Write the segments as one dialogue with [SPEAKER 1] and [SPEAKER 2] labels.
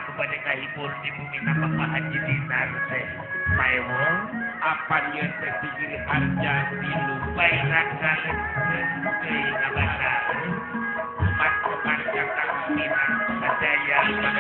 [SPEAKER 1] kepada kahibur di bumi nama Pak Haji Dinar teh Maewo apa dia terpikir harga dilupai rangga ngabasa umat kemarga kaminan sadaya Allah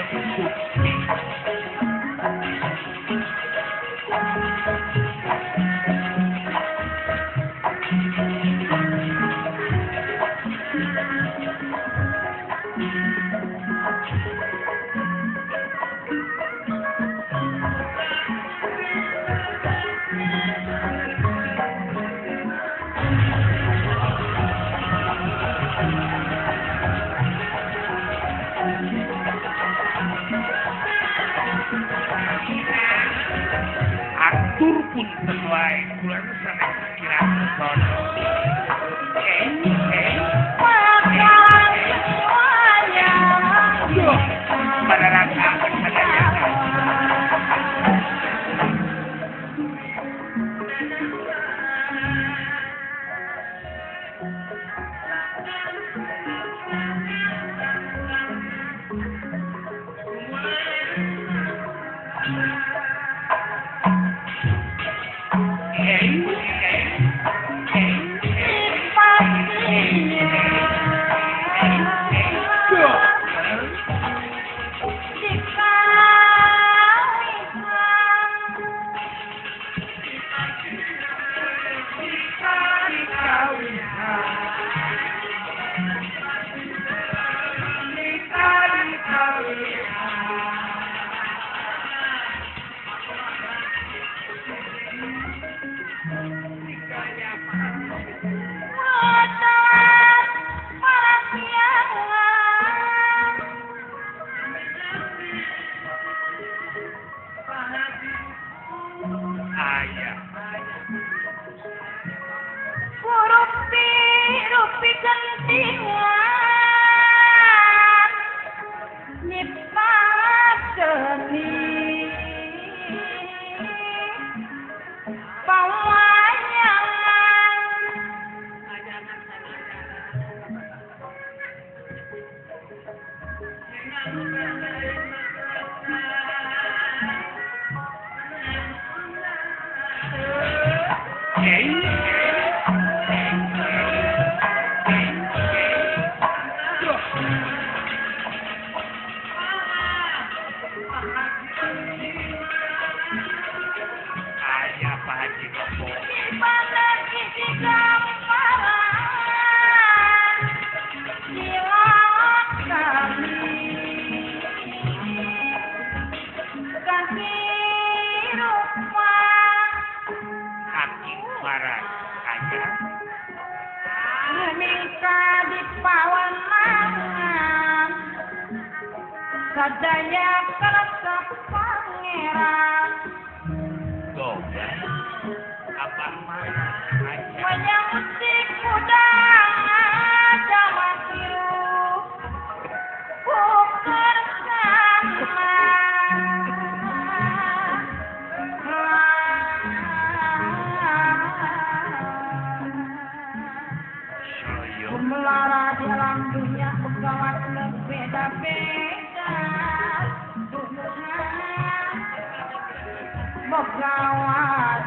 [SPEAKER 1] Sukti. Atur pun sesuai bulan sangat sekiranya sono. Pada rasa sadaya.
[SPEAKER 2] Sadaya kerasa pangeran
[SPEAKER 1] Apa
[SPEAKER 2] menyambut kuda jawa biru bukan sama melara dalam dunia pegawai berbeda-beda pegawai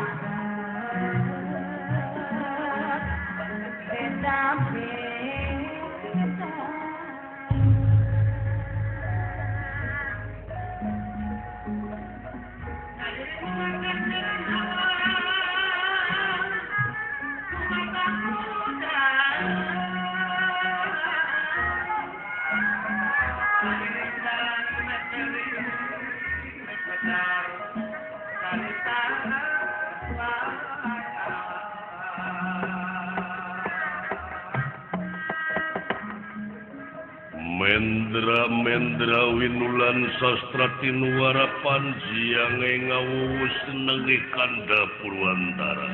[SPEAKER 3] Mendra winulan sastra tinuara panjiang ngawus nengi kanda Purwantara.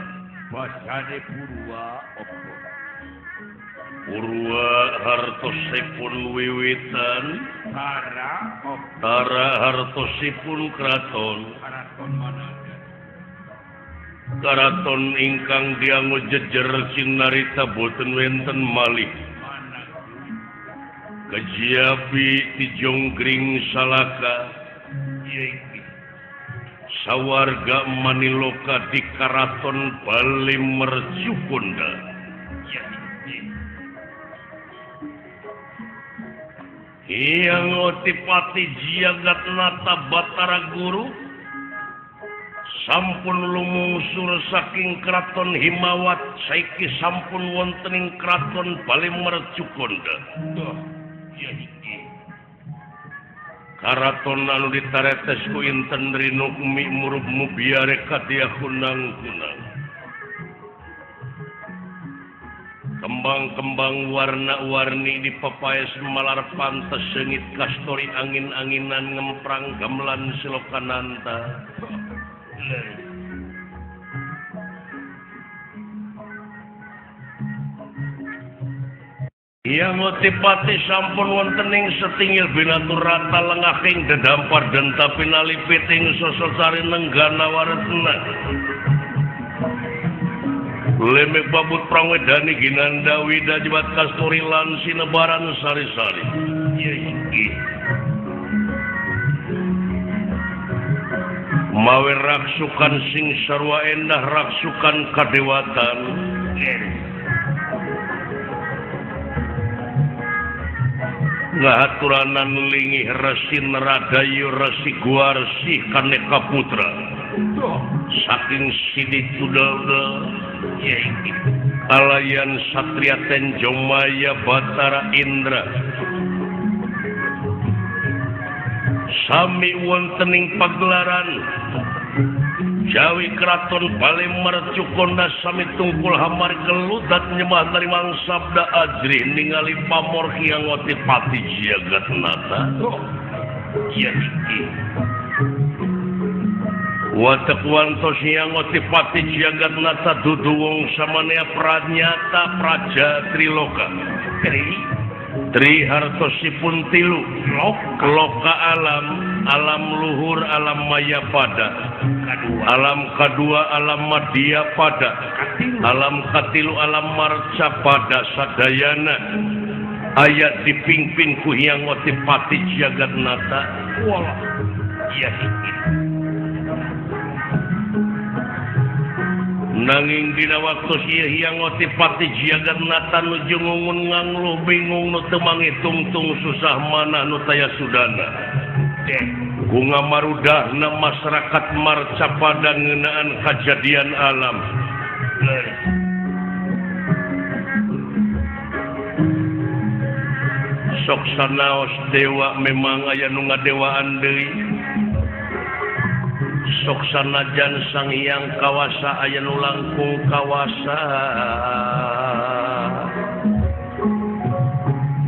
[SPEAKER 1] Basane Purwa opo?
[SPEAKER 3] Purwa hartosipun wiwitan,
[SPEAKER 1] Tara
[SPEAKER 3] hartosipun kraton.
[SPEAKER 1] Karaton mana?
[SPEAKER 3] Karaton ingkang diango jejer cinarita boten wenten malih. Kejiapi di Jonggring Salaka, sawarga Maniloka di Karaton Bali Mercukonda. Hyang Otipati Jagatnata Batara Guru sampun lumungsur saking kraton Himawat saiki sampun wonten ing kraton Palemercukonda. Karaton anu ditaretes ku Inten Rinukmi murup mubiare kadya kunang-kunang. Kembang-kembang warna-warni di papaes malar pantes sengit kastori angin-anginan ngemprang gamelan silokananta. Hyang Otipati sampun wonten ing setinggil binaturata lengahing dedampar denta pinalipit ing sososari nenggana waresna. Lemek babut prangwedani ginanda wida jebat kasturi lan sinebaran sari-sari. Mawe raksukan sing sarwa endah raksukan kadewatan. Ngahaturanan lingih resi neradayu resi guarsi kaneka putra. Saking sidi tudalda alayan Satria Tenjomaya Batara Indra sami wonten ing pagelaran Jawi Kraton Palemercukonda sami tungkul hamar geludat nyembah tarimang sabda ajri ningali pamor Hyang Otipati Jagatnata. Watek wantos Hyang Otipati Jagatnata dudu wong samanea pranyata praja triloka. Tri hartosipun tilu loka alam, alam luhur, alam maya pada, alam kedua alam madya pada, alam katilu alam marca pada sadayana ayat dipimpin ku Hyang Otipati Jagatnata. Nanging dina waktu siya Hyang Otipati Jagatnata nuju ngungun ngangluh bingung nu teu mangitung-tung susah manah nu taya sudana. Ku ngamarudahna masyarakat marca pada ngeunaan kajadian alam. Sok sanaos dewa memang aya nu ngadewaan deui. Sok sanajan Sang Hyang kawasa aya nu langkung kawasa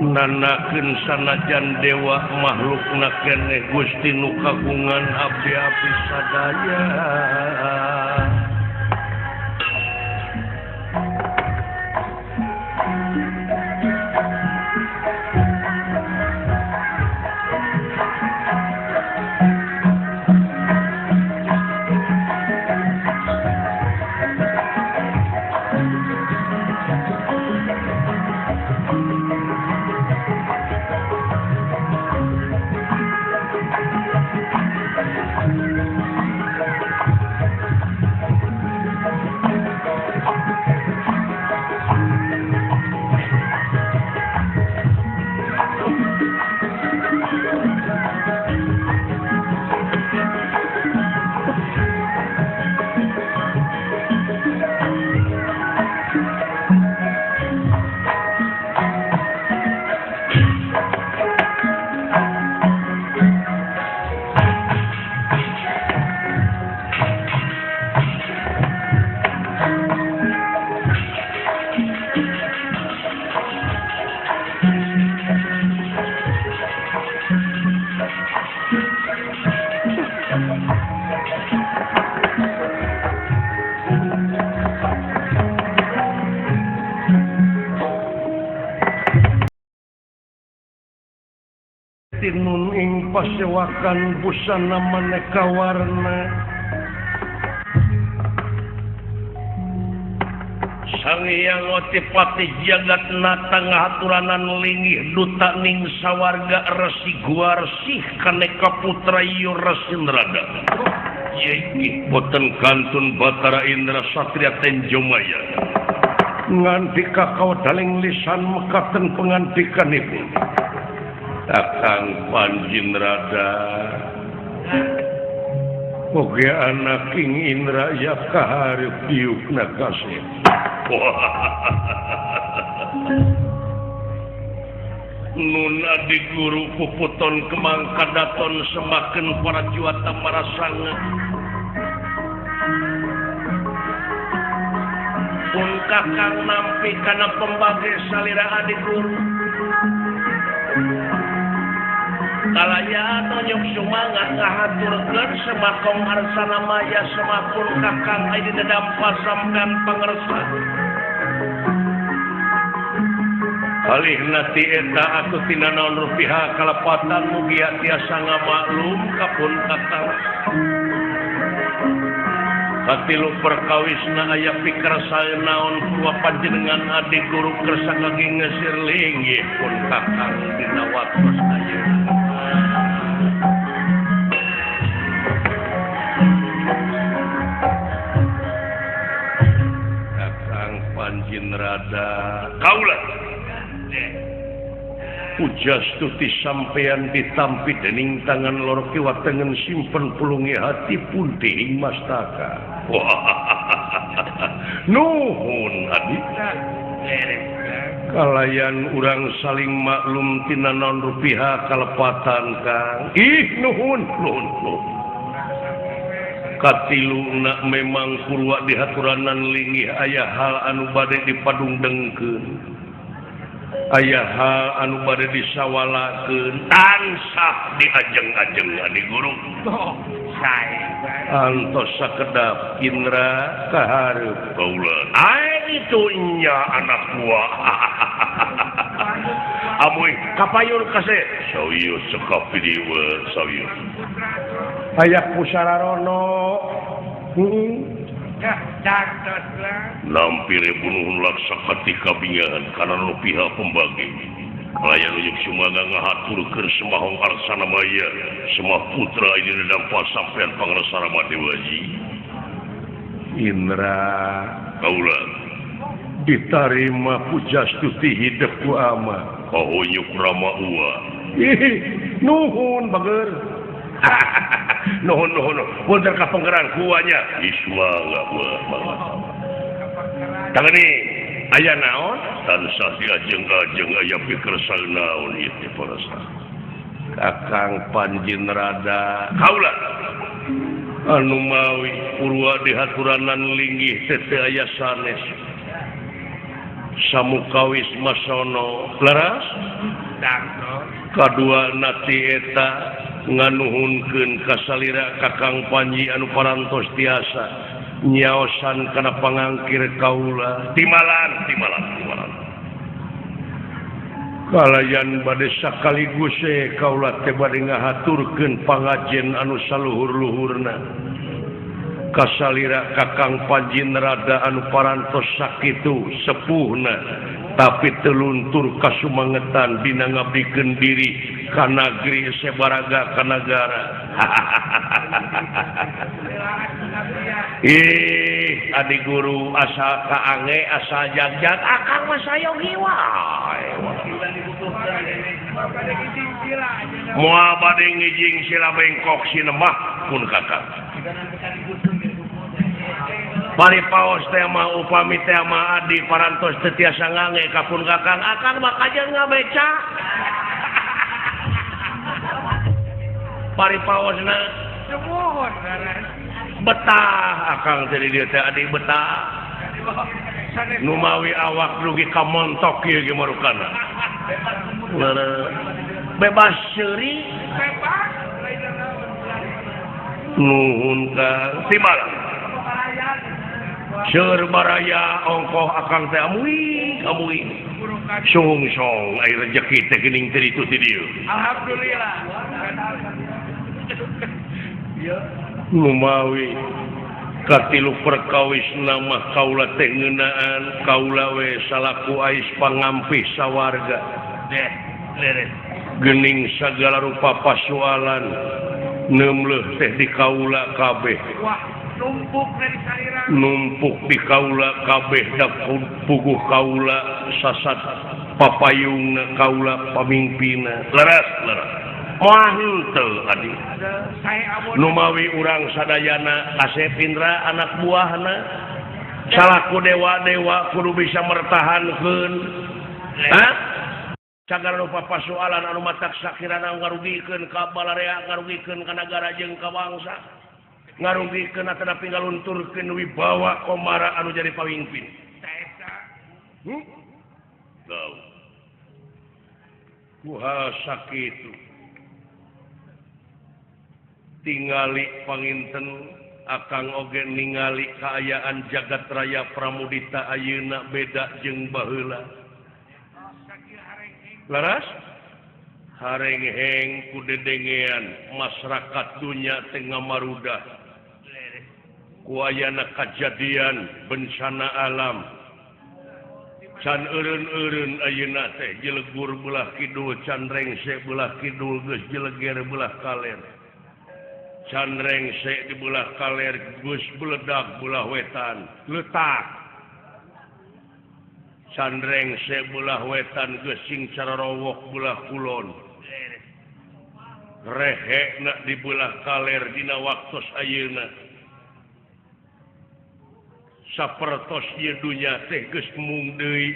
[SPEAKER 3] nanakeun sanajan dewa makhlukna keneh Gusti nu kagungan abdi-abdi sadaya. Tinun ing pasewakan busana maneka warna Sang Hyang Otipati Jagatnata ngahaturanan lingih duta ning sawarga resi guarsi kaneka putra ieu resi nerada. Yeiki boten kantun Batara Indra Satria Tenjomaya nganti kakau daling lisan mekaten pengantikanipun. Kakang Panjin Rada oge anak King Indra ya kaharep diukna kasih. Nun adi guru puputon kemang kadaton semakin para juata marasanga pun kakang nampi kana pembagi salira adi guru kalaya nonyok sumangat ngahaturkeun semakong arsana maya semakun kakang adi dedampa sampean pangersa kalih nati eta aku tina naon rupiah kalepatan mugia tiasa ngamaklum kapun kakang katilu perkawisna aya pikarsaeun naon purwa panjenengan adi guru kersa kagi ngesir linggih pun kakang dina watos ayeuna Kakang Panjin Rada kaula pujas tuti sampean ditampi dening tangan lor kiwa tengen simpen pulungi hati pun ting mastaka. Nuhun adi. Kalayan urang saling maklum tina naon rupiah kalepatan kang. Nuhun. Katiluna memang kurwa di haturanan linggih aya hal anu bade dipadungdengkeun. Aya hal anu bade disawalakeun tansah diajeng-ajeng adi guru. Antos sakedap Indra kaharep kaula. Itu nya anak buah. Amuy kapayun kase. Sawius sekapi diwe sawius. Aya pusararono. Nampire bunuhun laksa ketika bingahan karena rupiah pembagi kalayan ujuk sumaga ngahaturkeun semahong arsana maya semah putra ini dampa sampean pangarsana Madewaji Indra kaula ditarima pujastuti hidup ku ama kahonyuk rama uwa nuhun bager nuhun punten ka penggeran kuanya ismangga banget tangani aya naon tansah diajeng-ajeng aya pikersal naon ieu parasa Kakang Panjin Rada kaula anu mawi purwa dihaturanan linggih teu aya sanes samukawis masono leras kadua nati eta nganuhunkeun kasalira Kakang Panji anu parantos tiasa nyaosan kana pangangkir kaula timalan kalayan bade sakaligus kaula teh bade ngahaturkeun pangajen anu saluhur-luhurna kasalira Kakang Panji Rada anu parantos sakitu sepuhna tapi teluntur kasumangetan dina ngabdikeun diri ka nagri sebaraga ka nagara. Adi guru asa kaange asa jagjag akang mah sayogi wae. Moal bade ngijing sila bengkok sinemah pun kakang. Paripaos teh mah upami teh mah adi parantos teu tiasa ngange kapun kakang akang mah kajen ngabeca. Paripaosna semohon betah akang teh dieu teh adi betah. Nu mawi awak rugi ka montok ieu ge marukana. Bebas seuri. Nuhun Kang timalang. Seur baraya ongkoh akang teh amuy song ai rezeki teh geuning teh ditu ti dieu alhamdulillah lumawi katilu perkawisna mah kaula teh ngeunaan kaula we salaku ais pangampih sawarga geuning sagala rupa pasualan neumleuh teh di kaula kabeh numpuk di kaula kabeh da puguh kaula sasat papayung kaula pamimpina leres moal henteu adi numawi urang sadayana Asep Indra anak buahna salaku dewa-dewa kudu bisa mertahankeun cagar lupa pasoalan anu matak sakirana ngarugikeun ka balarea ngarugikeun ka nagara jeung ka bangsa ngarugikeun atanapi ngalunturkeun wibawa komara anu jadi pamimpin kuasa kitu tingali panginten akang oge ningali kaayaan jagat raya Pramudita ayeuna beda jeung baheula laras harengheng ku dedengean masyarakat dunya teu ngamarudah ku ayana kajadian bencana alam can eureun-eureun ayeuna teh jelegur belah kidul can rengse belah kidul geus jeleger belah kaler can rengse di belah kaler geus beledag belah wetan letak can rengse belah wetan geus sing cararowok belah kulon rehekna di belah kaler dina waktos ayeuna sapertos ieu dunya teh geus mung deui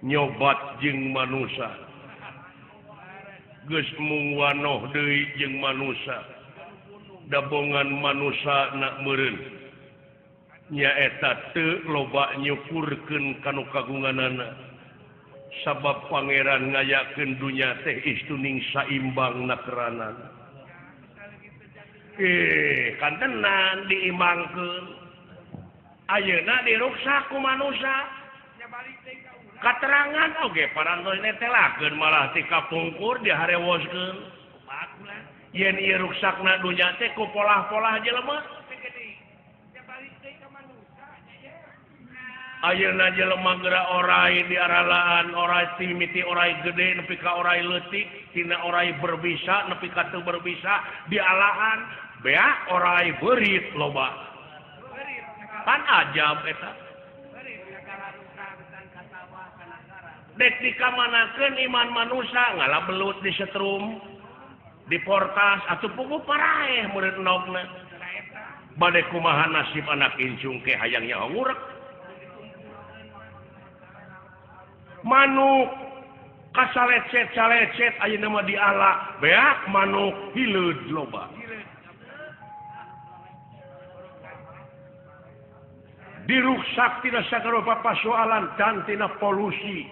[SPEAKER 3] nyobat jeung manusa geus mung wanoh deui jeung manusa dabongan manusa na meureun nyaeta teu loba nyukurkeun kanu kagunganana sabab pangeran ngayakeun dunya teh istuning saimbang nakeranan kan tenan diimangkeun ayeuna diruksak ku manusia katerangan oge parantos netelakeun malah ti kapungkur diharewoskeun yen ieu ruksakna dunya teh ku polah-polah jelema ayeuna jelema geura orai di aralaan orai timiti orai gede nepi ka orai leutik tina orai berbisa nepi ka teu berbisa di alahan beak orai beurit loba kan ajab eta dek dikamanakeun iman manusia ngalah belut di setrum di portas atuh puguh paraeh murid nogna bade kumaha nasib anak incung ke hayang nyaho ngurek manuk kasalecet-calecet ayeuna mah dialak beak manuk hileud loba diruksak tina sakarupa pasoalan dan tina polusi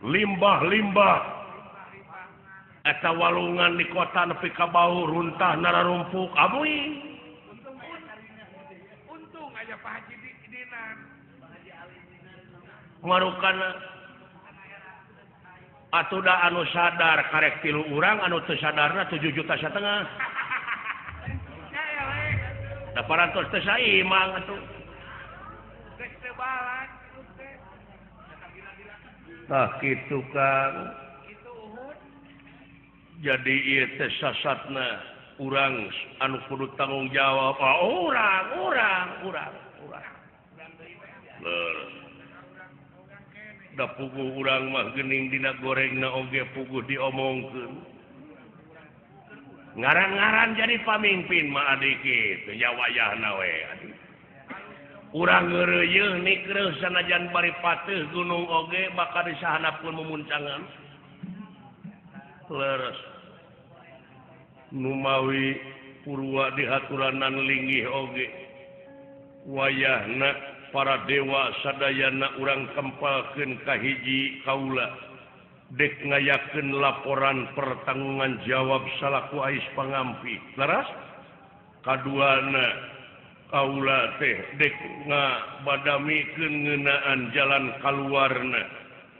[SPEAKER 3] limbah-limbah eta walungan di kota nepi ka bau runtah nararumpuk abuy untung aja Pak Haji dinan ngarukana atuh da anu sadar karek 3 urang anu teu sadarna 7,5 juta da parantos teh saimang atuh. Tah kitu Kang. Jadi ieu teh sasatna urang anu kudu tanggung jawab. Urang. Da puguh urang mah geuning dina gorengna oge puguh diomongkeun. Ngaran-ngaran jadi pamimpin mah adik kitu nya wayahna we adik. Urang ngeureuyeun nikreuh sanajan bari pateuh gunung oge bakal disahanapkeun mumuncangan. Leres. Numawi purwa dihaturanan linggih oge. Wayahna para dewa sadayana urang kempalkeun ka hiji kaula. Dek ngayakeun laporan pertangungan jawab salaku ais pangampi laras kaduana kaula teh dek ngabadamikeun ngeunaan jalan kaluarna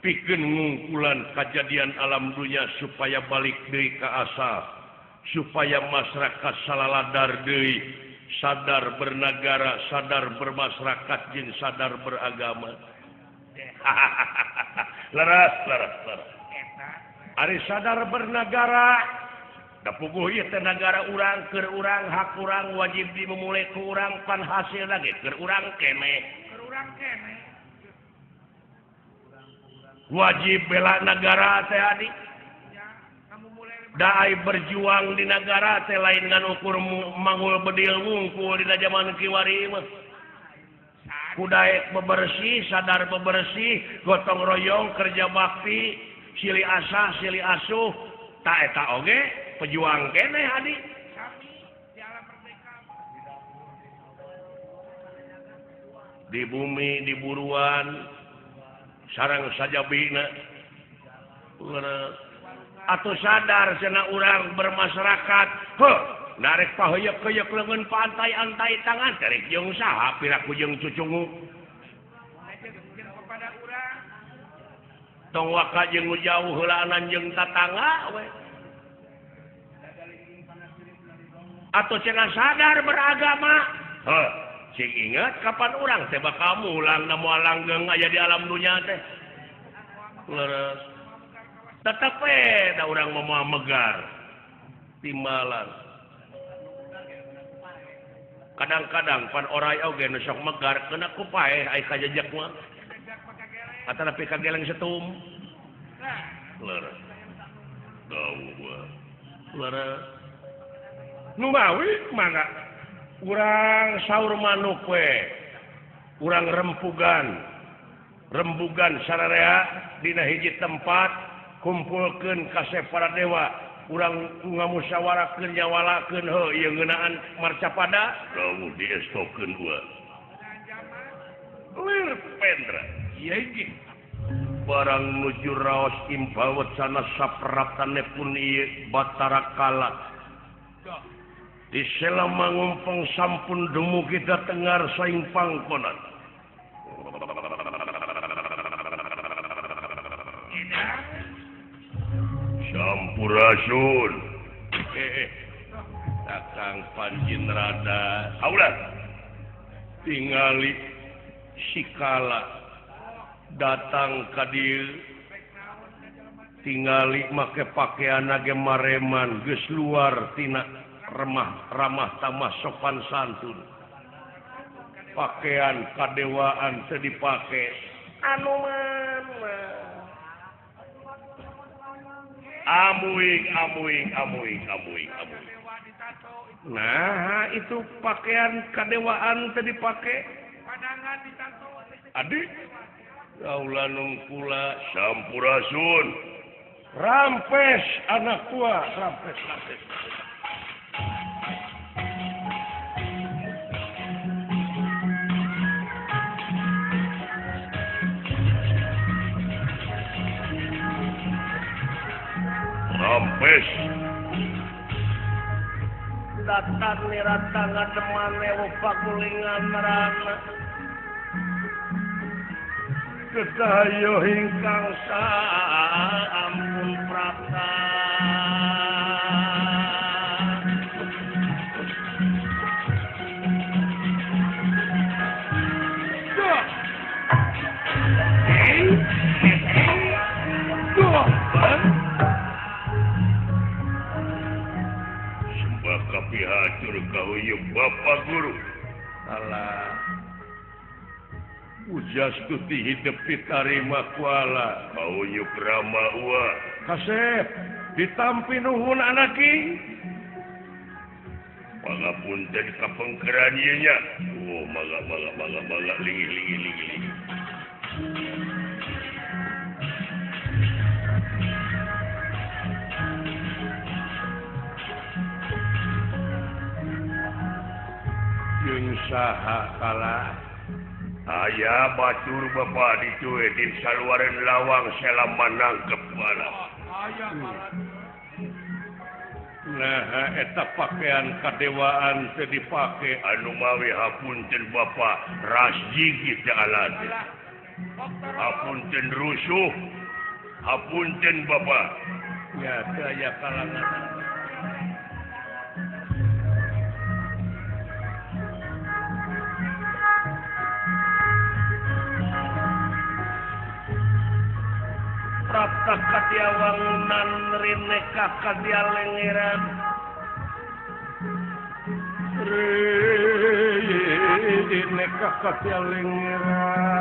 [SPEAKER 3] pikeun ngungkulan kajadian alam dunya supaya balik deui ka asal supaya masyarakat salaladar deui sadar bernagara sadar bermasyarakat jeung sadar beragama laras ari sadar bernagara da puguh ieu teh nagara urang keur urang hak urang wajib dimulai ku urang pan hasil lagi keur urang keneh wajib bela negara teh Adi daai berjuang di negara teh lain ngan ukur mangul bedil ngungkul dina zaman kiwari mah kudaek bebersih sadar bebersih gotong royong kerja bakti silih asah silih asuh tak eta oge pejuang keneh Adi di bumi di buruan sarang saja bina atau sadar cenah urang bermasyarakat narek pahoyek-hoyek leungeun pantai antai tangan tarik jeung saha piraku jeung cucungu tong waka jeung jauh heulaanan jeung tatangga we atau cenah sadar beragama cing ingat kapan urang teh bakal mulang na moal langgeng aya di alam dunya teh leres tetep da urang moal megar timbalan kadang-kadang pan orai oge nu sok megar kena ku paeh ai kajejek mah atana pi kageleng setum leres dawa leres nu mawi mangga urang saur manuk we urang rembugan sararea dina hiji tempat kumpulkeun kasep para dewa urang ngamusyawarahkeun nyawalakeun ieu ngeunaan marcapada lawu diestokeun gua lir pendra ieu barang nuju raos impawet sana sapratane pun ieu batara kala di selama ngumpeng sampun demu kita tengar saing pangkonan Sampurasun Kakang Panjin Rada aulah tingali sikala datang ka dieu tingali make pakaian ge mareman geus luar tina ramah tamah sopan santun pakaian kadewaan teu dipake anu amuing nah itu pakaian kadewaan teu dipake padangan ditato adi kaula nungkula sampurasun rampes anak tua rampes datang nirata ngademane pakulingan merana kekayo hingkang ampun prata tapi hancur kau yuk Bapak Guru alah ujas tuti hidup ditarima kuala kau yuk rama ua kasep ditampi nuhun anaki pangapunten kapengkeran ieu nya oh maga lingi saha kala aya batur Bapak dicuwe di saluareun lawang selam manangkep bala nah eta pakaian kadewaan teu dipake anu mawi hapunten Bapak ras jigit jalan hapunten rusuh hapunten Bapak ya teu aya kalangan prapta kadia wangunan rene kadia lengeran rene kadia lengeran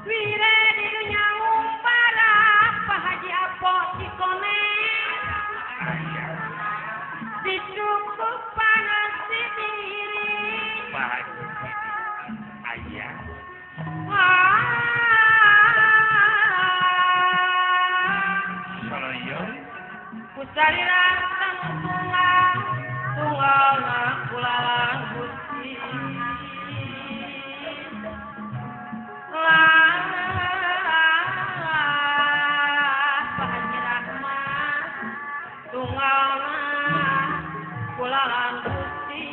[SPEAKER 2] Wire di dunia umpara Pak Haji Apo Cikone dicukup panas di diri
[SPEAKER 1] Pak ayah Sayang
[SPEAKER 2] Kusari rantang tunggal kulalang gusti Pak Haji Rahmat tunggal kulalang gusti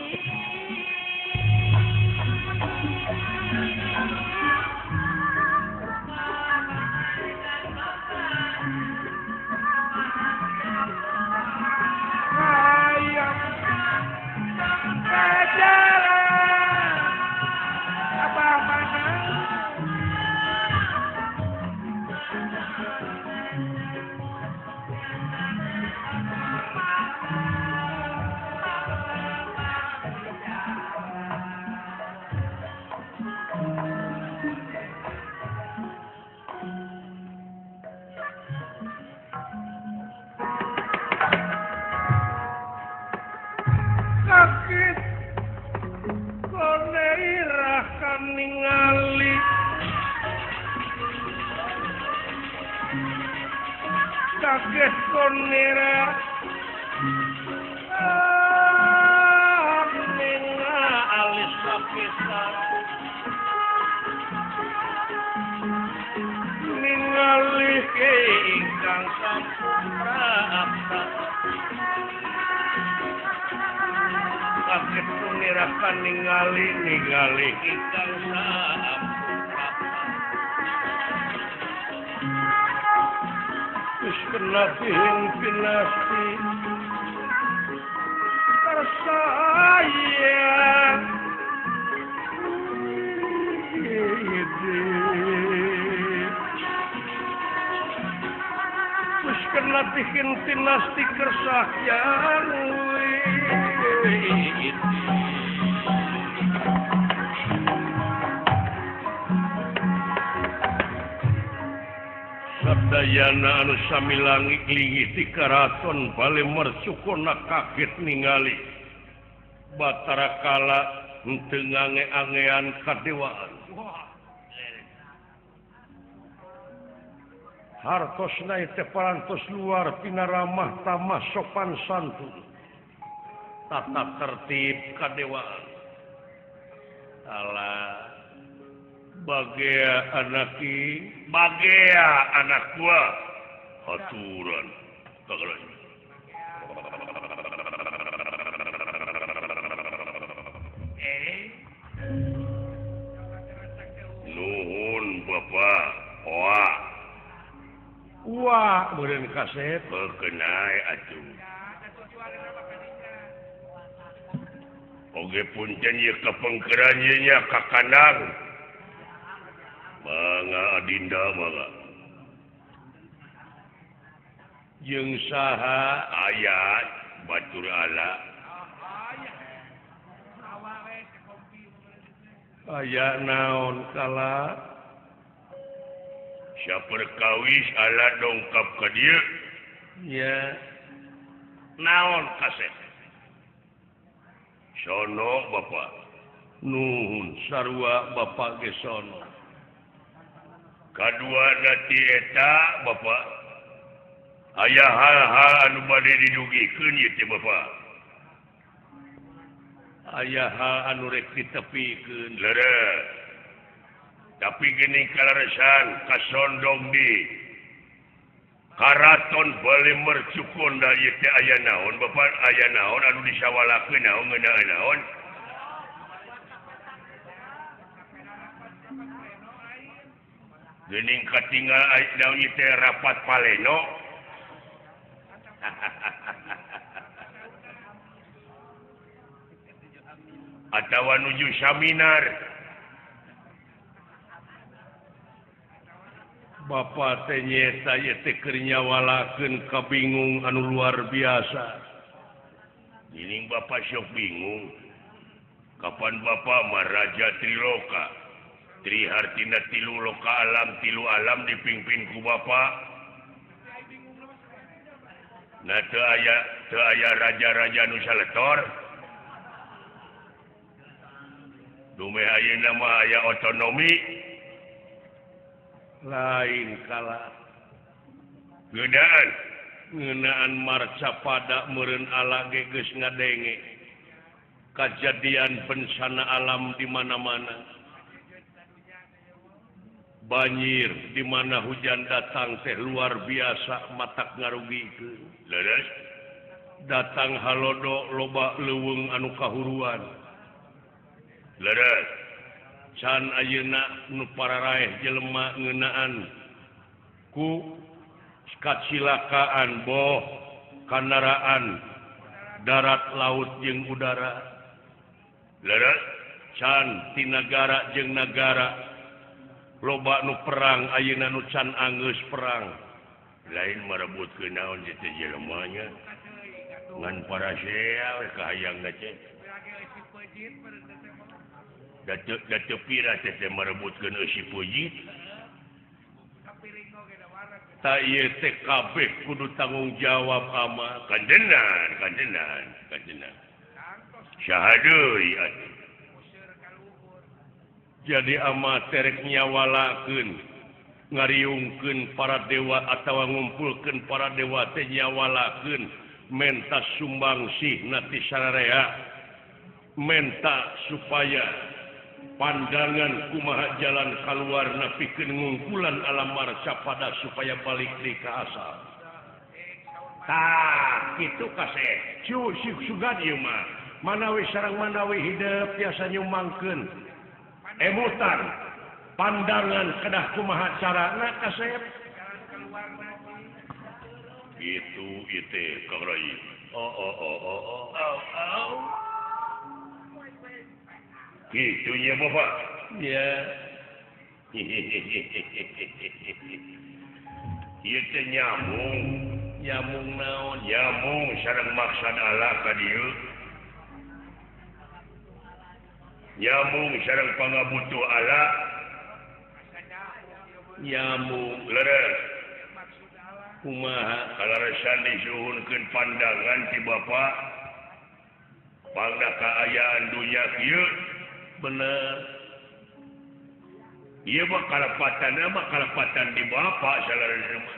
[SPEAKER 3] sakit kone irah kan ningali kaget kone irah ningali sakitan ningali ingkang sampura abad kaget punirakan ningali ingkang sampura wis kena pinasti tersayang wis kena bikin pinasti kersahyan sadayana anu sami langit linggih ti karaton bale mercukona kaget ningali Batara Kala henteu ngange-angean kadewaan hartosna teh parantos luar pinaramah tamah sopan santun tata tertib kadewaan alah bagea anak gua aturan kagak nuhun bapak wah meureun kaset berkenai atuh oge punten ieu kapengkeran ieu nya kakandang mangga adinda mangga jeung saha aya batur ala aya naon kala saperkawis ala dongkap ka dieu nya naon kaset sono bapak nuhun sarua bapak ge sono kadua nati eta bapak aya hal-hal anu bade didugikeun ieu teh bapak aya hal anu rek ditepikeun leureuh tapi geuning kalaresan kasondong di karaton bale mercukonda ieu teh aya naon bapak aya naon anu disawalakeun naon ngeunaan naon geuning katinggal naon ieu teh rapat paleno atawa nuju seminar Bapak teh nyeta ieu teh keur nyawalakeun kabingung anu luar biasa geuning bapak sok bingung kapan bapak mah raja Triloka Trihartina tilu loka alam tilu alam dipimpin ku Bapak. Nah teu aya raja-raja nu saletor. Dume ayeuna mah aya otonomi. Lain kala. Ngeunaan marca pada meureun ala ge geus ngadenge. Kajadian bencana alam di mana-mana. Banjir di mana hujan datang teh luar biasa matak ngarugikeun. Leres datang halodo loba leuweung anu kahuruan. Leres can ayeuna nu pararaeh jelema ngeunaan ku kacilakaan boh kendaraan darat laut jeung udara. Leres can ti nagara jeung nagara loba nu perang ayeuna nu can anggeus perang lain marebutkeun naon teh jelema nya ngan parasea we kahayangna teh da pira teh marebutkeun eusi pujit ta ieu teh kabeh kudu tanggung jawab ama kandenan syahadeui atuh. Jadi ama terek nyawalakeun ngariungkeun para dewa atawa ngumpulkeun para dewa teh nyawalakeun menta sumbangsih nati sararea menta supaya pandangan kumaha jalan kaluar napikeun ngungkulan alam marca pada supaya balik deui ka asal. Tah kitu kaseh sugad ieu mah manawi sareng manawi hidup biasa nyumbangkeun emutan pandangan kedah kumaha carana kasep itu ite karai gitu nya Bapak ya ieu teh nyamung naon nyamung sareng maksud Allah ka dieu nyamung sareng pangabutuh Allah nyamung leres kumaha kalaresan disuhunkeun pandangan ti Bapak pangda kaayaan dunya kieu bener ieu mah kalepatan di Bapak salaresna mah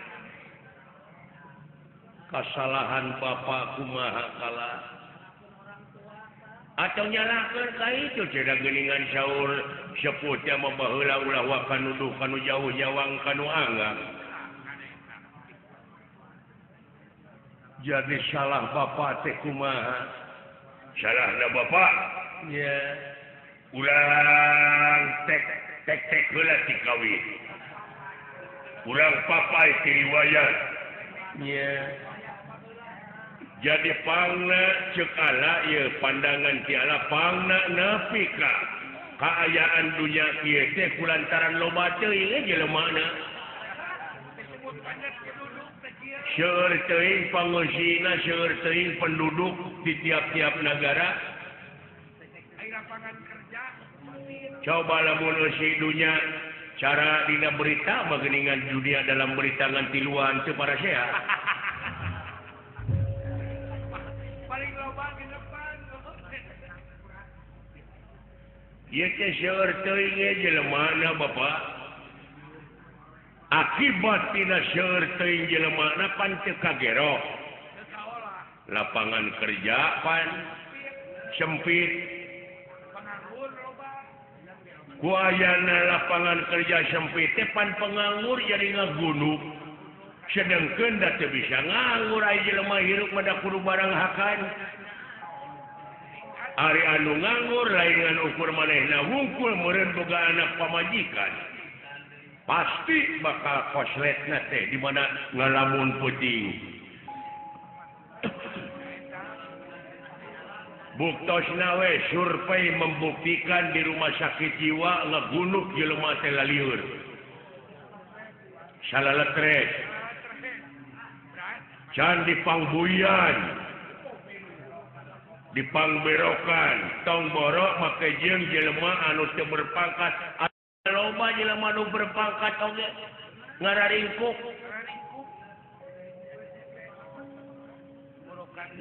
[SPEAKER 3] kasalahan Bapak kumaha kalah atau nyalakeun ka itu cedak geuningan saur sepuh teh mah baheula ulah wa kanuduh kanu jauh jawang kanu anggang. Jadi salah Bapak teh kumaha? Salahna Bapak? Ya. Ulang tek heula ti kawin. Ulang papai ti riwayat. Ya. Jadi pangna ceuk Allah ieu pandangan ti Allah pangna nepi ka kaayaan dunya kieu teh kulantaran loba teuing jelemana. Seueur teuing pangusina, seueur teuing penduduk di tiap-tiap negara. Coba lamun eusi dunya cara dina berita mah geuningan dunia dalam berita ngan tiluan teu parasea. Ieu teh seueur teuing jelemana Bapak. Akibat tina seueur teuing jelemana pan teu kagero. Lapangan kerja pan sempit. Ku ayana lapangan kerja sempit teh pan penganggur jadi ngagunuk. Sedengkeun da teu bisa nganggur aya jelema hirup mada kudu barang hakan. Ari anu nganggur lain ngan ukur manehna wungkul meureun boga anak pamajikan. Pasti bakal kosletna teh di mana ngalamun peuting. Buktosna we survei membuktikan di rumah sakit jiwa ngagunuk jelema teh lalieur. Salaletres. Can dipangbuyan. Dipangberokan tong borok make jeung jelema anu teu berpangkat loba jelema nu berpangkat oge ngararingkuk.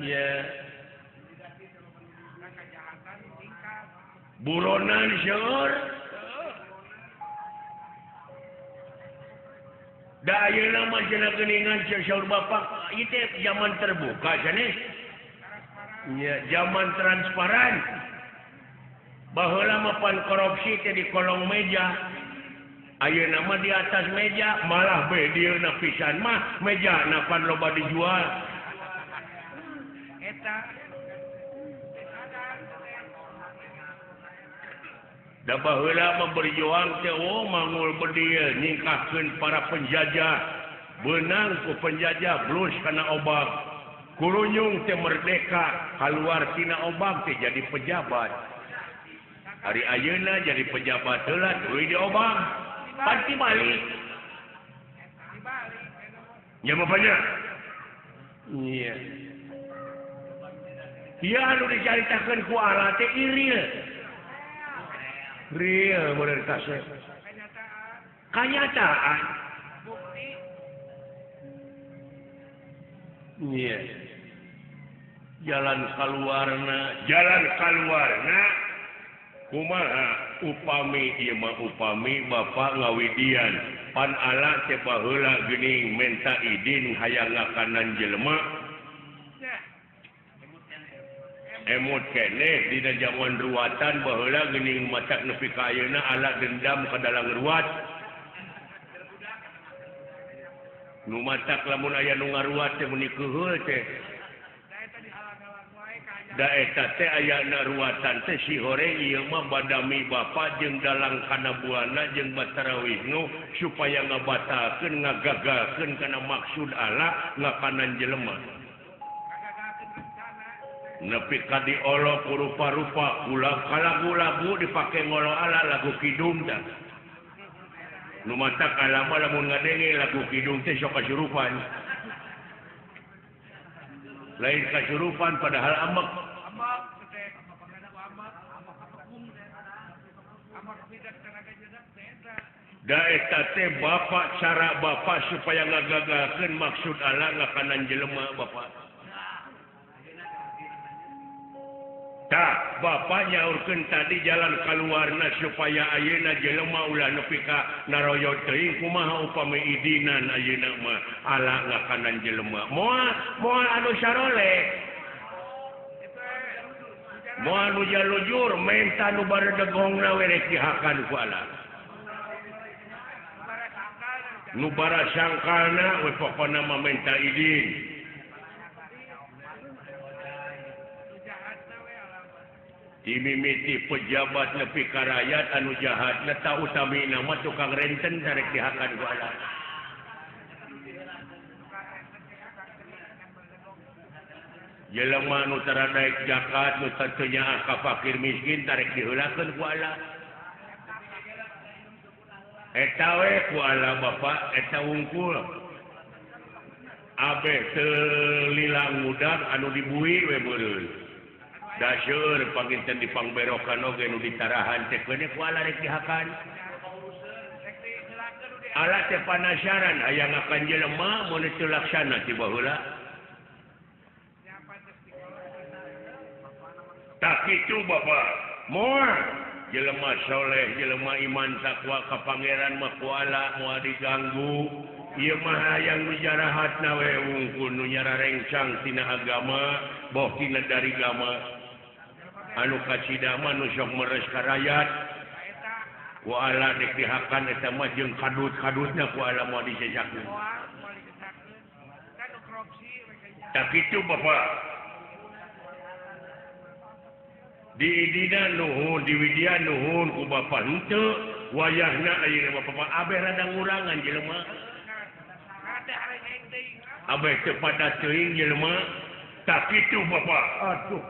[SPEAKER 3] Ya. Buronan seueur. Da ayeuna mah cenah geuningan saur bapak ieu teh zaman terbuka cenah. Ya, zaman transparan. Baheula mah pan korupsi teh di kolong meja. Ayeuna mah di atas meja, malah bedieuna pisan mah mejana pan loba dijual. Eta da baheula mah berjuang teh mangul bedieu ningkahkeun para penjajah. Beunang ku penjajah blus kana obak. Kurunyung teh merdeka, kaluar tina obak teh jadi pejabat. Hari ayeuna jadi pejabat heula tuluy di obak. Pasti balik. Ya bapaknya. Iya. Iya anu dicaritakeun ku Allah teh iril. Real bener kasih. Kenyataan. Iya. Jalan kaluarna kumaha upami ieu mah upami bapak ngawidian pan ala teh baheula geuning menta idin hayang ngakanan jelema emut keneh dina zaman ruwatan baheula geuning macak nepi ka ayeuna ala dendam ka dalang ruwat nu macak lamun aya nu ngaruwat teh meni keuheul teh da eta teh ayana ruwatan teh si horeng ieu mah badami bapa jeung dalang kana buana jeung Batara Wisnu supaya ngabatalkeun ngagagalkeun kana maksud Allah ngakanan jelema. Nepi ka diolo ku rupa-rupa ulah kalagu-lagu dipake ngolo Allah lagu kidung dah. Nu matak alama lamun ngadenge lagu kidung teh sok kasurupan. Lain kasurupan padahal amak. Da eta teh bapak cara bapak supaya ngagagalkeun maksud Allah ngakanan jelema bapak. Tah bapak nyaurkeun tadi jalan kaluarna supaya ayeuna jelema ulah nepi ka naroyo teuing kumaha upami idinan ayeuna mah Allah ngakanan jelema. Moal anu saroleh. Moal nu jalujur menta nu baredegongna we rek dihakan ku Allah. Nu bara sangkalna we pokona mah menta idin. Dimimiti pejabat nepi ka rakyat anu jahat neta utamina mah tukang renten tarek dihakan ku Allah. Jelema nu tara daek zakat nu teu nyaah ka fakir miskin tarek diheulakeun ku Allah. Eta we ku Allah Bapak eta wungkul. Abeh teu lilang mudag anu dibuih we beureun. Dasyeur panginten dipangberokan oge nu ditarahan teh keune ku Allah rek dihakan. Allah teh panasaran hayang akan jelema mun teu laksana ti baheula. Tak kitu Bapak. Moal jelema soleh, jelema iman takwa ka pangeran mah ku Allah moal diganggu. Ieu mah hayang nu jarahatna we wungkul nu nyararengsang tina agama, boh tina dari agama. Anu kacida mah nu sok meres ka rakyat ku Allah dek dihakan eta mah jeung kadut-kadutna ku Allah moal disejakeun. Tak kitu Bapak. Di idina nuhun, di widia nuhun ku Bapak henteu wayahna ayeuna Bapak abeh rada ngurangan jelema. Abeh teu pada teuing jelema. Tak kitu Bapak. Aduh.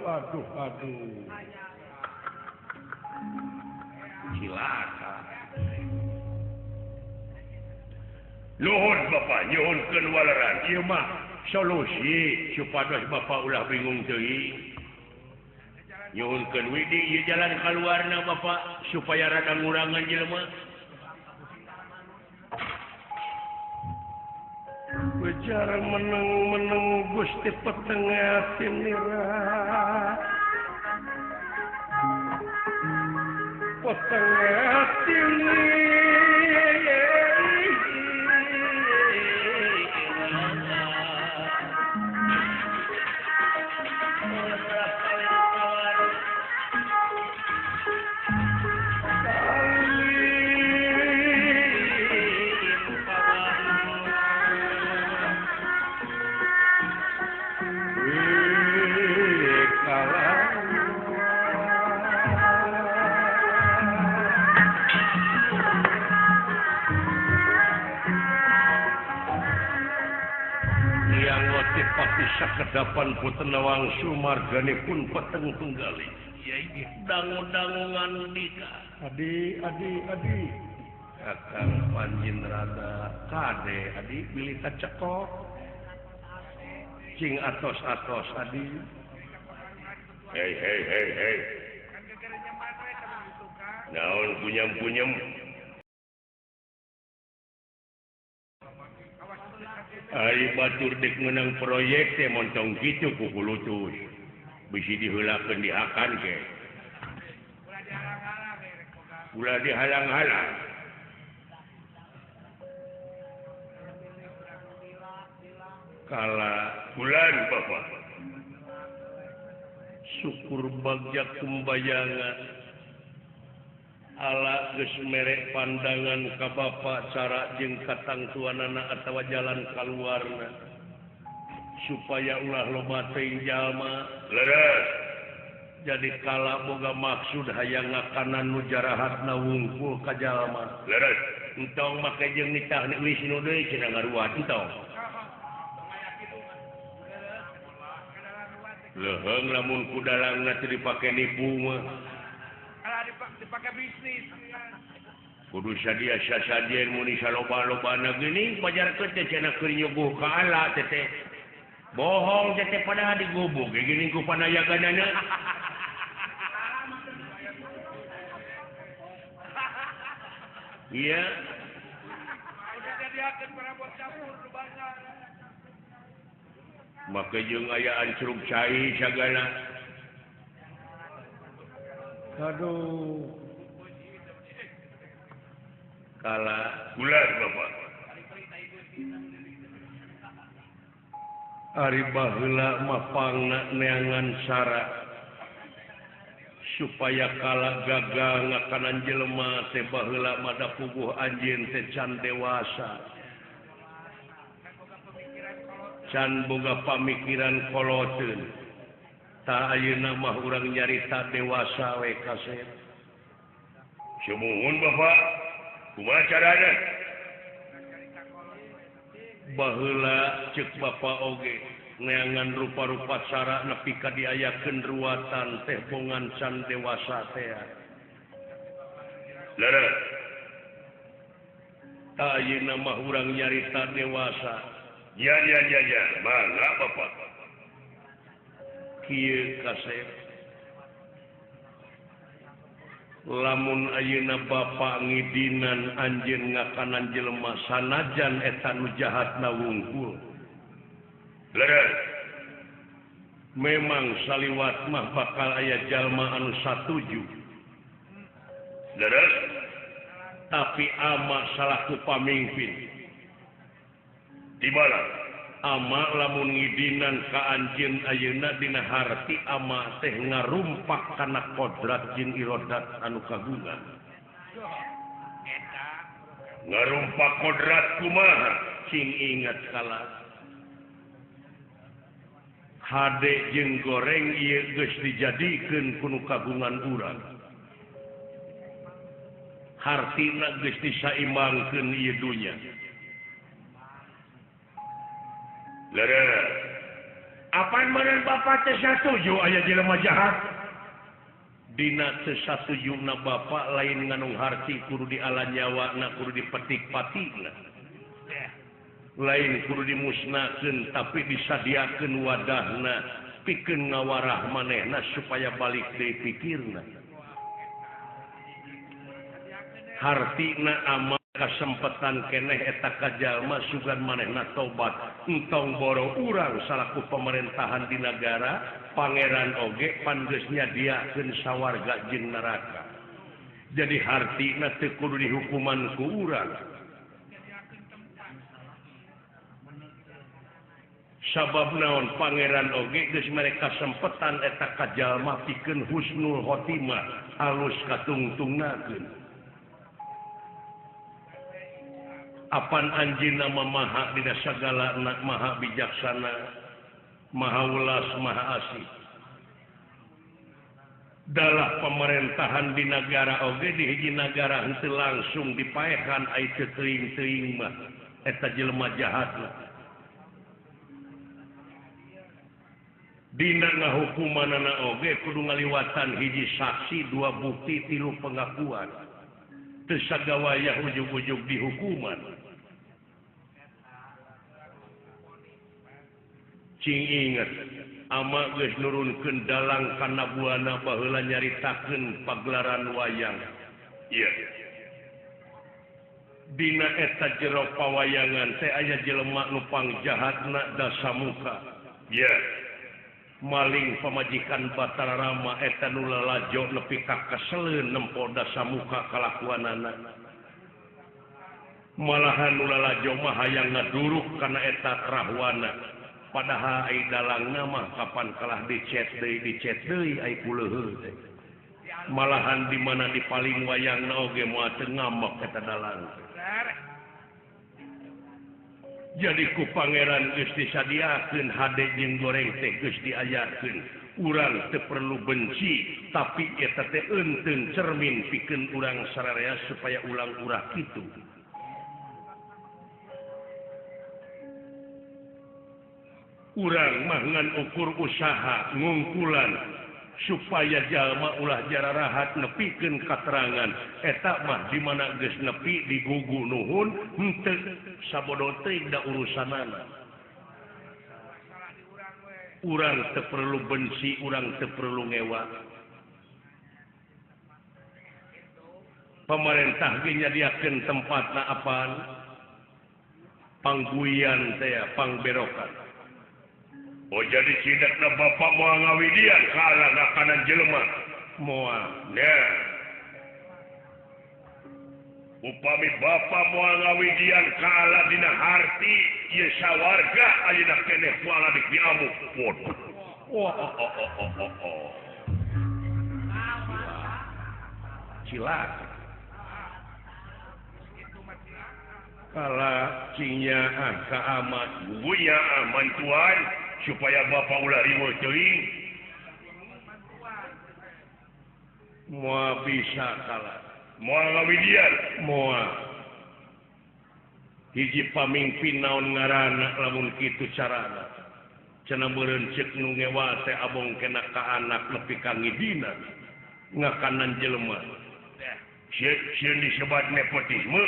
[SPEAKER 3] Cilaka. Nuhun Bapak, nyuhunkeun waleran. Ieu mah solusi supados Bapak ulah bingung teuing. Nyuhunkeun widi ieu jalan kaluarna Bapak supaya rada ngurangan jelema. Bejar meneng-meneng Gusti Petengah Tinira Petengah Tinira kedapan putenawang sumargane pun peteng tunggali yai dangu-dangungan dika adi kakang panjin rada kade adi pilih kacekok cing atos adi hei naon punyam Ari batur dek menang proyek teh montong gitu ku kulutus. Bisi diheulakeun dihakan ke. Ulah dihalang-halang. Kala bulan Bapak. Syukur bagja kumbayangan. Ala geus merek pandangan ka Bapa cara jeung katangtuanana atawa jalan kaluarna supaya ulah loba teuing jalma leres jadi kala boga maksud hayang ngakanan nu jarahatna wungkul ka jalma leres entong make jeung nitah wisnu deui cenah ngaruat entong leuheung lamun ku dalangna teu dipake nipu mah dipakai bisnis kudu sadia muni saloba-lobana geuning pajarkeun teh cenah keur nyuguh ka Allah teh bohong teh pada digubuk geuning ku panayaganana iya udah jadiakeun parabot campur nu banyak make jeung aya ancruk cai sagala aduh kala bulan Bapak ari baheula mapangna neangan syarat supaya kala gagal ngakanan jelema teh baheula mada puguh anjeun teh can dewasa can boga pamikiran koloteun ta ayeuna mah urang nyarita dewasa we kasep. Sumuhun Bapak, kumaha carana? Baheula ceuk Bapak oge neangan rupa-rupa cara nepi ka diayakeun ruwatan teh bongan can dewasa teh. Leres. Ta ayeuna mah urang nyarita dewasa. Ya, mangga Bapak. Kieu kasep lamun ayeuna Bapa ngidinan anjeun ngakanan jelema sanajan eta nu jahatna wungkul leres memang saliwat mah bakal aya jalma anu satuju leres tapi ama salaku pamimpin di mana ama lamun ngidinan ka anjeun ayeuna dina harti ama teh ngarumpak kana kodrat jeung irodat anu kagungan ngarumpak kodrat kumaha cing ingat kala hade jeung goreng ieu geus dijadikeun kudu kagungan urang hartina geus disaimbangkeun ieu dunya leres apaan meureun Bapak teh satuju aya jelema jahat dina teu satujuna Bapak lain nganung harti kudu diala nyawana kudu dipetik patina lain kudu dimusnahkeun tapi disadiakeun wadahna pikeun ngawarah manehna supaya balik deui pikirna hartina ama kesempatan keneh eta kajalma sugan manehna tobat entong boro urang salaku pemerintahan di negara pangeran oge pangeus nyadiakeun sawarga jeung neraka jadi hartina teu kudu dihukuman ku urang sabab naon pangeran oge geus mere kasempatan eta kajalma pikeun husnul khotimah alus katungtungnakeun apan anjina mamaha dina sagala maha bijaksana maha ulas maha asih dalah pemerintahan di negara oge di hiji negara henteu langsung dipaehan ai teu teuing-teuing mah eta jelema jahatna dina ngahukumanana oge kudu ngaliwatan hiji saksi dua bukti tilu pengakuan teu sagawaya ujug-ujug dihukuman cing inget ama geus nurunkeun dalang kana buana baheula nyaritakeun pagelaran wayang ieu dina eta jero pawayangan teh aya jelema nu pangjahatna dasamuka ieu maling pamajikan Batara Rama eta nu lalajo nepi ka kaseleun nempo dasamuka kalakuanana malahan nu lalajo mah hayang ngaduruk kana eta rahwana padahal ai dalangna mah kapan kalah dicet deui ai puleuheul teh malahan di mana di paling wayangna oge moal teu ngambek eta dalang jadi ku pangeran geus disadiakeun hade jeung goreng teh geus diajarkeun urang teu perlu benci tapi eta teh eunteuñ cermin pikeun urang sararea supaya ulang urang kitu urang mah ngan ukur usaha ngungkulan supaya jalma ulah jararahat nepikeun katerangan eta mah di mana geus nepi digugu nuhun henteu sabodo teh da urusanana urang teu perlu benci urang teu perlu ngewa pemerintah ge nyadiakeun tempatna apaan pangguian teh pangberokan oh jadi cidakna bapak moal ngawidian kalah kanan jelema moal nah upami bapak moal ngawidian kalah dina harti ieu sawarga ayeuna keneh moal adik diamuk podo cilaka kalah cinya ka amat buya aman tuan supaya bapak ulah riweuh teuing moal bisa kalah moal ngawidian moal hiji pamimpin naon ngaranna lamun kitu carana cenah meureun ceuk nu ngewa teh abong kena ka anak nepi ka ngidina ngakanan jelema sieun disebat nepotisme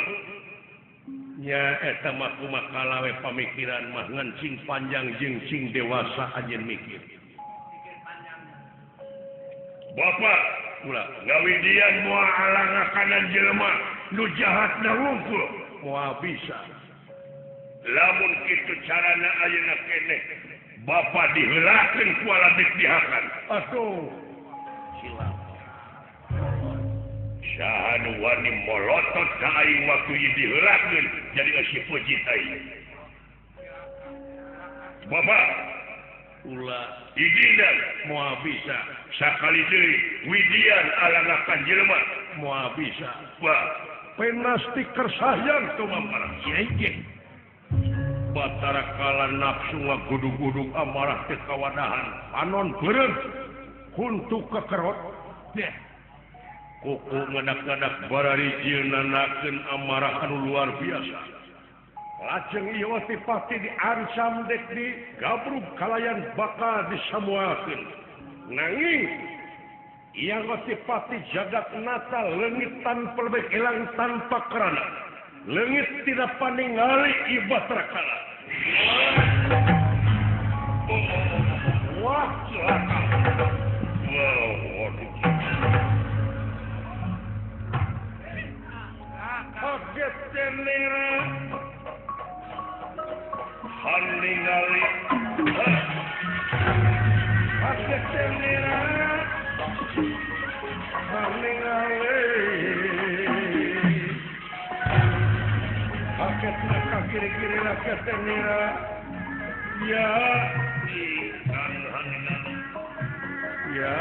[SPEAKER 3] nya eta mah kumaha kalawe pamikiran mah ngan cing panjang jeung cing dewasa anjeun mikir bapak ulah ngawidian moal alangakanan jelema nu jahatna wungkul moal bisa lamun kitu carana ayeuna keneh bapak diheulakeun ku aladik dihakan atuh silap sahanu wani molotot ka aing waktu ieu diheulakeun jadi eusi puji aing bapak ulah idina moal bisa sakali deui widian alangakan jelema moal bisa ba penasti kersayang tuh mamparah yeeh Batara kala nafsu ngagudug-gudug amarah teh kawadahan panon beureum huntu kekerot deh kuku ngadak-ngadak bararijieun nanakeun amarah anu luar biasa lajeng ieu teh pati diancam dek di gabrug kalayan bakal disamuakeun nanging ieu teh pati jagat nata leungit tanpa lebih elang tanpa kerana leungit tidak paningali ieu Batara kala wah celaka waduh kaget tenera handingali pakai tenera handingali pakai nak kiri-kiri pakai tenera ya ikan handingali ya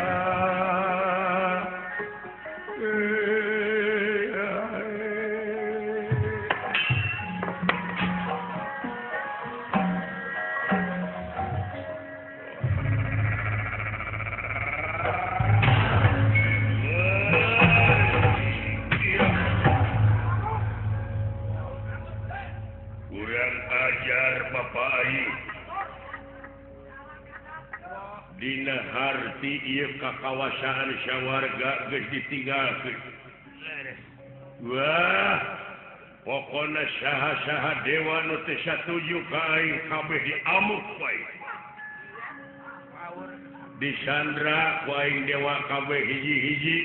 [SPEAKER 3] Dina harti ieu kakawasan sawarga geus ditinggalkeun. Wah, pokona saha-saha dewa nu teu satuju ka aing kabeh diamuk bae. Disandra ku aing dewa kabeh hiji-hiji.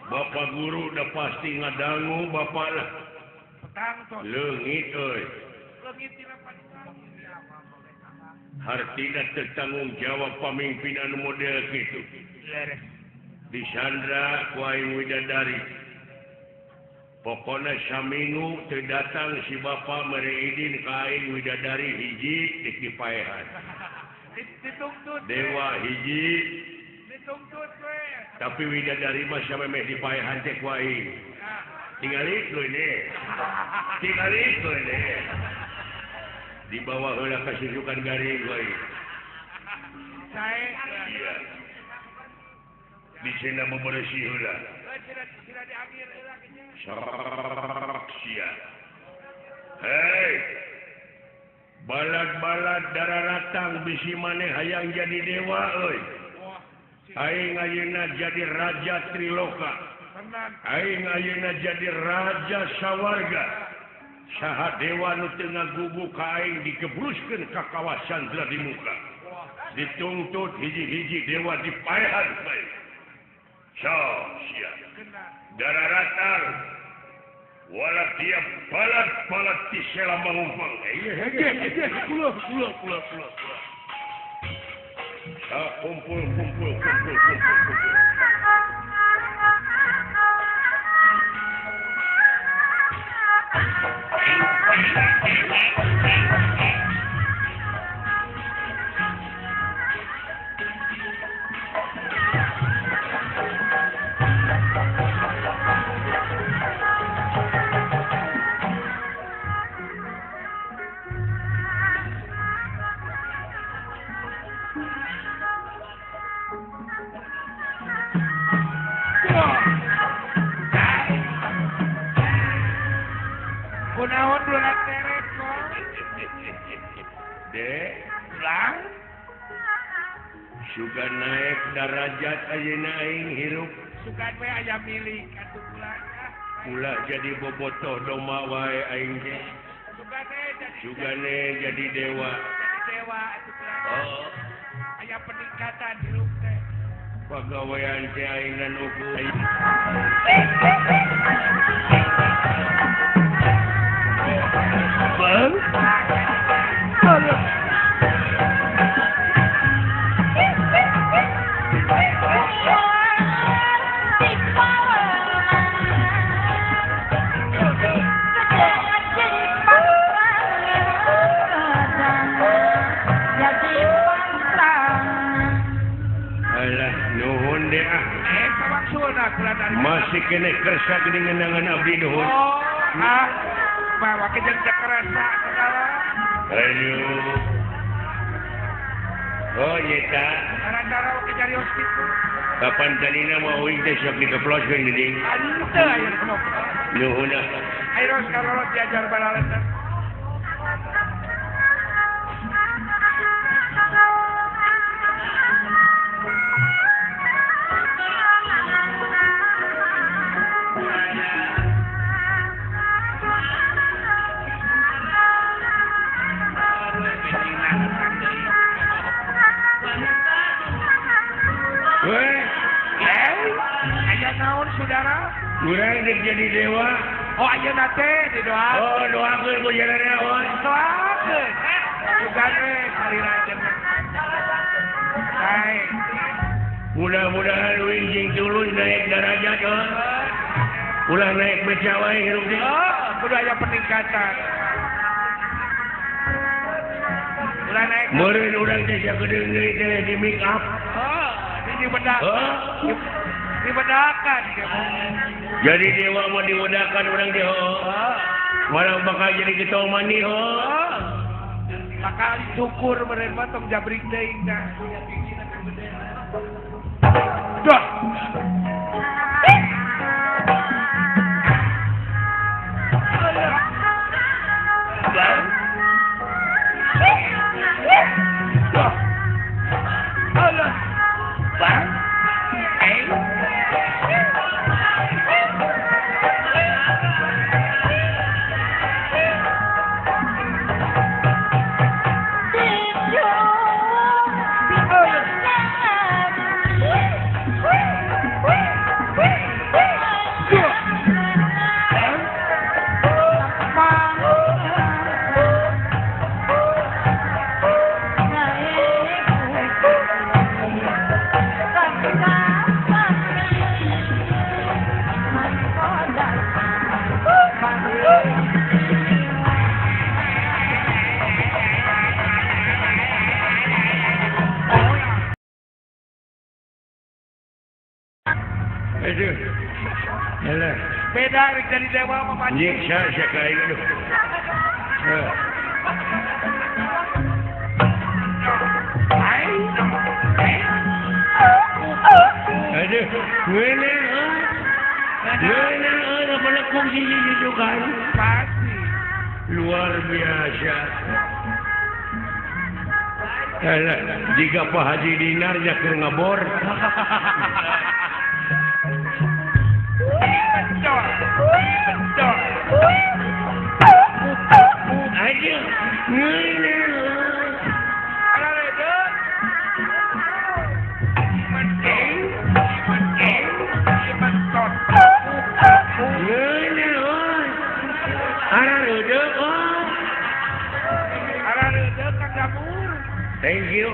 [SPEAKER 3] Bapak guru da pasti ngadangu bapak lah. Leungit euy. Hartina tertanggung jawab pemimpinan model gitu. Disandra ku aing widadari. Pokona saminggu terdatang si bapa mereidin ka aing widadari hiji di kipaehan. Dewa hiji. Tapi widadari mah samemeh dipaehan teh ku aing. Tingali ku ini. Tingali ku ini. Di bawah heula kasusukan garing euy. Iya. Di sana membersih heula. Sia. Hei. Balad-balad dararatang bisi maneh hayang jadi dewa euy. Aing ayeuna jadi raja Triloka. Aing ayeuna jadi raja Sawarga. Saha dewa nu teu ngagugu ka aing dikebruskeun ka kawasan di muka. Dituntut hiji-hiji dewa dipaehan bae. Sia. Dararatang wala tiap balad-balad ti sela mangumpang. Kulo. Kumpul.
[SPEAKER 1] Kunaon bulan teret kok?
[SPEAKER 3] Dek, pulang. Suga naik derajat ayeuna aing hirup.
[SPEAKER 1] Sugan we aya milik atuh pulangnya.
[SPEAKER 3] Pula jadi bobotoh doma wae aing teh. Sugane jadi dewa.
[SPEAKER 1] Jadi dewa atuh pulangnya.
[SPEAKER 3] Oh,
[SPEAKER 1] Aya peningkatan hirup teh.
[SPEAKER 3] pagawean teh aing nan ukur. Bang. Alah, nuhun deh ah.
[SPEAKER 1] Maksudna kula dari
[SPEAKER 3] Masih kena kersa geuning ngeunangan abdi nuhun.
[SPEAKER 1] Oh, bawa ke jeung kerasa segala.
[SPEAKER 3] Aduh. Oh, nyeta.
[SPEAKER 1] Dara-dara ke jarios kitu.
[SPEAKER 3] Kapan tadina mau uing teh sok dikeploskeun geuning.
[SPEAKER 1] Ante aya kenop.
[SPEAKER 3] Nuhun ah.
[SPEAKER 1] Ayo sekarang diajar balalena.
[SPEAKER 3] Weh,
[SPEAKER 1] Aya naon saudara?
[SPEAKER 3] urang dek jadi dewa.
[SPEAKER 1] Oh ayo nate didoa.
[SPEAKER 3] Oh doakeun ku jalanna hon.
[SPEAKER 1] Doakeun. Bukan kali rajen. Baik.
[SPEAKER 3] Mudah-mudahan winjing tuluy naik derajat hon. Ulah naik beca wae hirup di.
[SPEAKER 1] Oh, kudu aya peningkatan. Ulah naik.
[SPEAKER 3] Meureun urang teh sakedeung deui teh di make up.
[SPEAKER 1] Oh, ini bedak.
[SPEAKER 3] Oh.
[SPEAKER 1] Dibedakan.
[SPEAKER 3] Jadi dewa mau diwedakan urang teh ho. Malah bakal jadi ketua mani ho.
[SPEAKER 1] Bakal syukur meureun mah tong jabrik teuing dah. Dah.
[SPEAKER 3] Aduh. Yalah.
[SPEAKER 1] Beda rek jadi dewa mah maju.
[SPEAKER 3] Nyiksa sakaing aduh. Aduh, ngene ngene melekung sisi jujukan.
[SPEAKER 1] Pasti.
[SPEAKER 3] Luar biasa. Yalah, jika Pak Haji Dinar keur ngabor. Aja, ngene.
[SPEAKER 1] Ala rede. Menting. Mentot.
[SPEAKER 3] Ngene oi. Ara rede oi.
[SPEAKER 1] Ala rede Kang Dapur.
[SPEAKER 3] Thank you.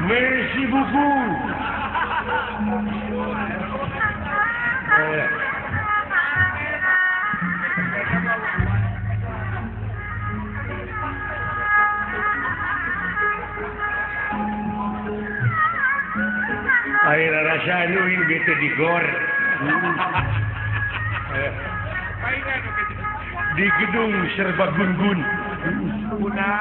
[SPEAKER 3] Merci beaucoup. Air rasa nuin gitu digor. Di gedung Serbagunggun.
[SPEAKER 1] Guna.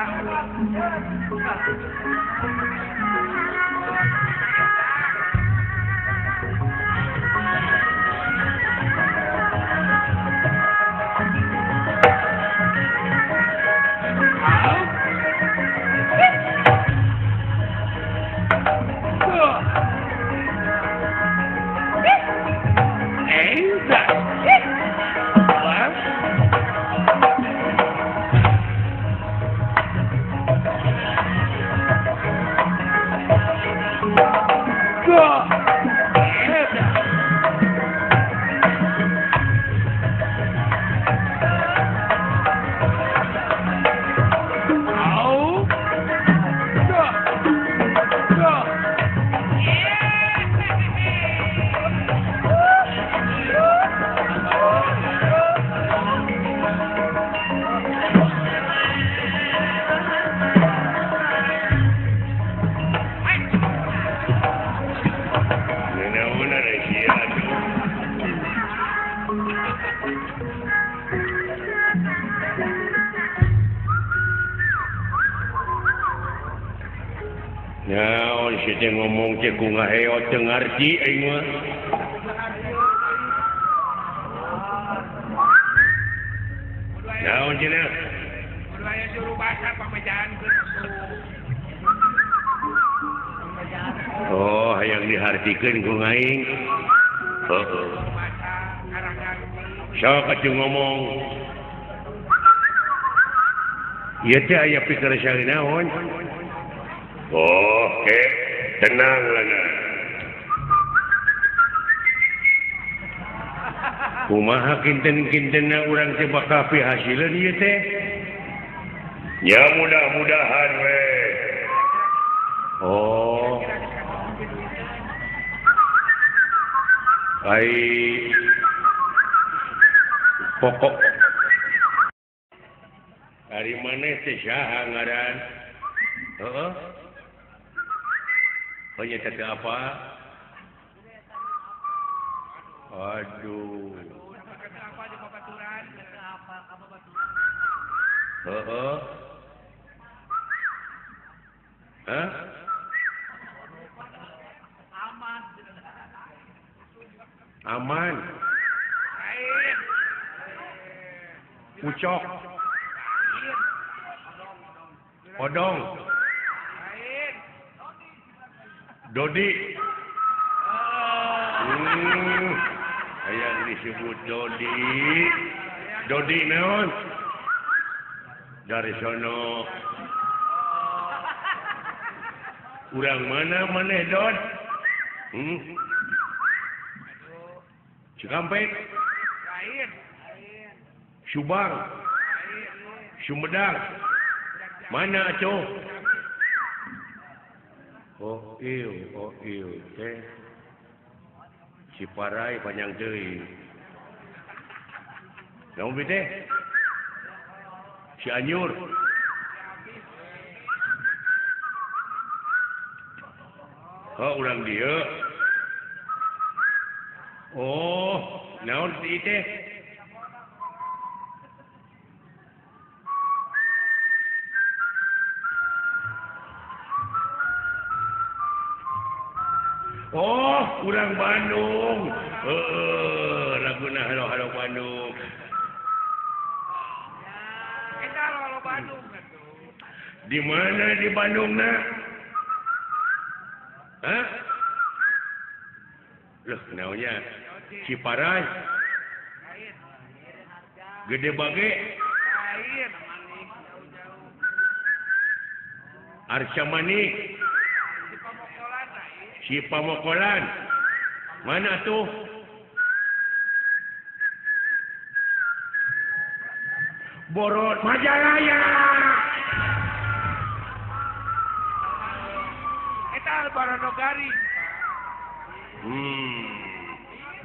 [SPEAKER 3] naon si teh ngomong teh ku ngaheot teu ngarti aing mah. Naon cenah?
[SPEAKER 1] Kudu aya juru bahasa pamajaankeun atuh.
[SPEAKER 3] Oh, hayang dihartikeun ku aing. Heeh.
[SPEAKER 1] Bahasa karangan
[SPEAKER 3] Sok atuh ngomong. Ieu teh aya pikir saha naon? Oh, tenang lana. Kumaha kinten-kintenna urang teh bakal pihasileun ieu teh? Ya mudah-mudahan we. Oh. Ai pokok dari mana teh saha ngaran? Heeh. Oh, nya teh apa? Aduh.
[SPEAKER 1] apa di babaturan? Apa babaturan?
[SPEAKER 3] Heeh. Hah?
[SPEAKER 1] Aman.
[SPEAKER 3] Aman.
[SPEAKER 1] Lain.
[SPEAKER 3] Ucok. Odong.
[SPEAKER 1] Lain.
[SPEAKER 3] Dodi. Hayang disebut Dodi. Dodi naon? Dari sono. Urang mana maneh Dod? Cikampek.
[SPEAKER 1] Lain.
[SPEAKER 3] Subang. Sumedang. Mana atuh? Oh ieu teh. Ciparai panjang teuing. Naon bi teh? Cianjur. Oh, urang dieu. Oh, naon si teh? Oh, urang Bandung. Laguna halo-halo Bandung.
[SPEAKER 1] Kita lo Bandung atuh.
[SPEAKER 3] Di mana di Bandung na? Hah? Loh, naonnya? Ciparai.
[SPEAKER 1] Lain.
[SPEAKER 3] Gede Bage.
[SPEAKER 1] Lain. Jauh-jauh.
[SPEAKER 3] Arca Manik.
[SPEAKER 1] Di Pamokolan lain.
[SPEAKER 3] Cipamokolan. Mana tuh? Borot Majalaya.
[SPEAKER 1] Kita Baranogari.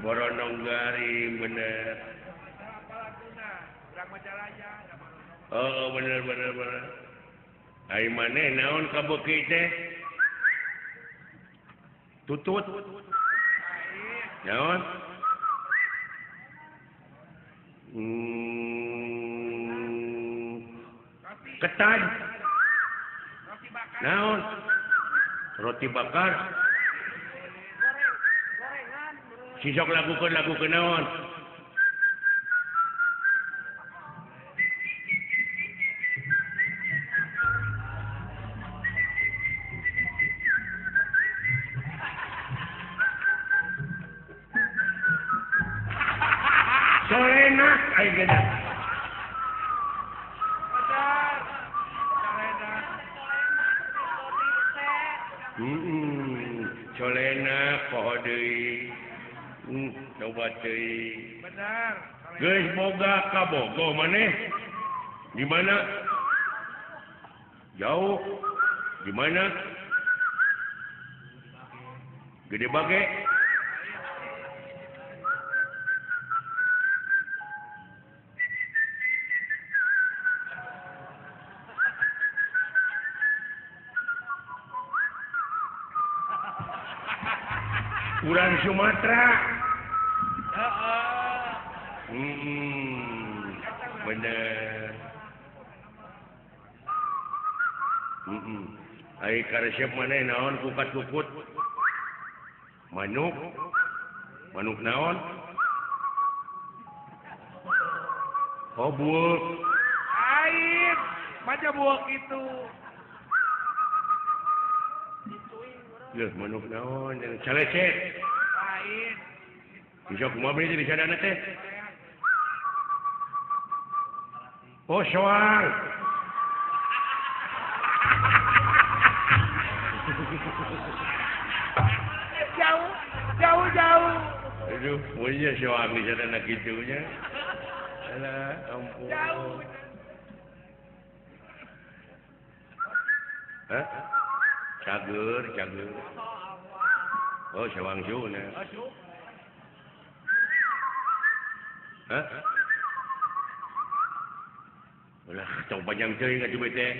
[SPEAKER 3] Borononggari bener.
[SPEAKER 1] Palaguna, Urang Majalaya,
[SPEAKER 3] Oh, bener. Ai maneh naon ka beuki teh? Tutut. Naon? Ketan.
[SPEAKER 1] Roti bakar.
[SPEAKER 3] Naon? Roti bakar. Sisok lagukeun naon? Solenak ai gede.
[SPEAKER 1] Benar. Salena.
[SPEAKER 3] Solena poho deui. Coba deui.
[SPEAKER 1] Benar.
[SPEAKER 3] Geus boga ka Bogo maneh. Di mana? Jauh. Di mana? Gede Bage. Urang Sumatera. Bener. Ai karesep maneh naon kukat kukut. Manuk. Manuk naon? Oh, buuk.
[SPEAKER 1] Air. Macam buah gitu.
[SPEAKER 3] Leuh, manuk naon? Calecet.
[SPEAKER 1] Air.
[SPEAKER 3] Bisa kumaha beli di sadana teh? Oh, soang.
[SPEAKER 1] Jauh. Jauh.
[SPEAKER 3] Aduh, punya soang di sadana kitunya. Alah, ampun.
[SPEAKER 1] Jauh.
[SPEAKER 3] Hah? Cager. Oh, soang juna. Hah? Ulah, tong panjang teuing atuh bae teh.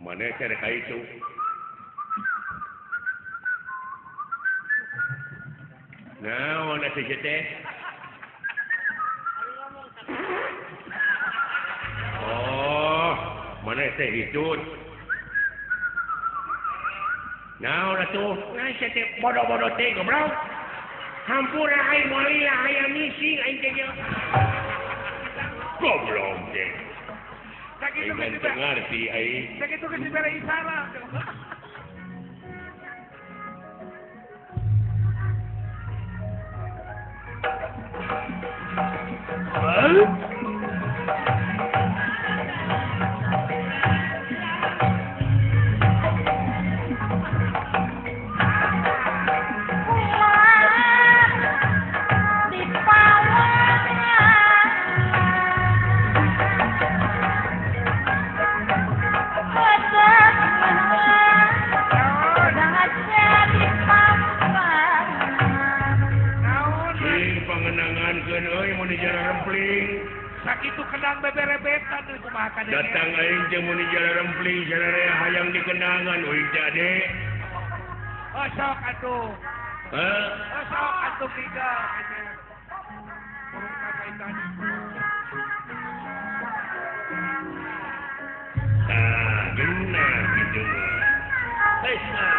[SPEAKER 3] Maneh teh rek itu. Naon atuh teh? Oh, maneh teh hitut. Naon atuh? Nah, teh bodoh-bodoh teh goblok. Hampura aing moali lah aya misi aing teh. Goblok teh.
[SPEAKER 1] Sakitu
[SPEAKER 3] Aing
[SPEAKER 1] geus
[SPEAKER 3] teu ngarti aing.
[SPEAKER 1] Sakitu geus dibere isyarat. Naon?
[SPEAKER 3] Sing pangenangankeun euy mun di jalan rempling.
[SPEAKER 1] Sakitu kenang beberebetan deui kumaha ka deui.
[SPEAKER 3] Datang aing teh mun di jalan rempling sadaya hayang dikenangan euy jade.
[SPEAKER 1] Oh, sok atuh.
[SPEAKER 3] Hah?
[SPEAKER 1] Oh, sok atuh tiga. Burung kakaitan.
[SPEAKER 3] Ah, benar gitu mah. Pesta.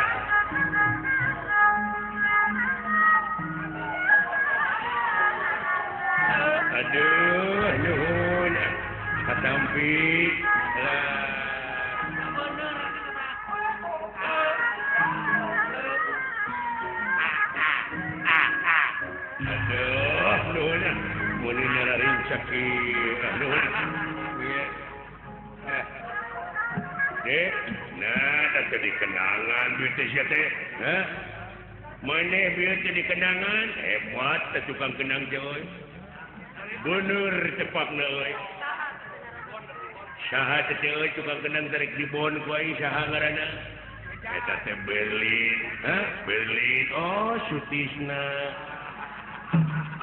[SPEAKER 3] Aduh, nuhun. Katampi. Lah. Aduh, nuhun. Mun nararing sakit. Nuhun. Iya. Dek, nah, ada dikenangan duit sia teh. Hah? Maneh bieu teh dikenangan, hebat teh tukang kenang teh euy. Bener tepakna euy. Saha teh euy tukang kenang tarik dibon ku aing saha ngaranna? Eta teh Berlin. Hah? Berlin. Oh, Sutisna.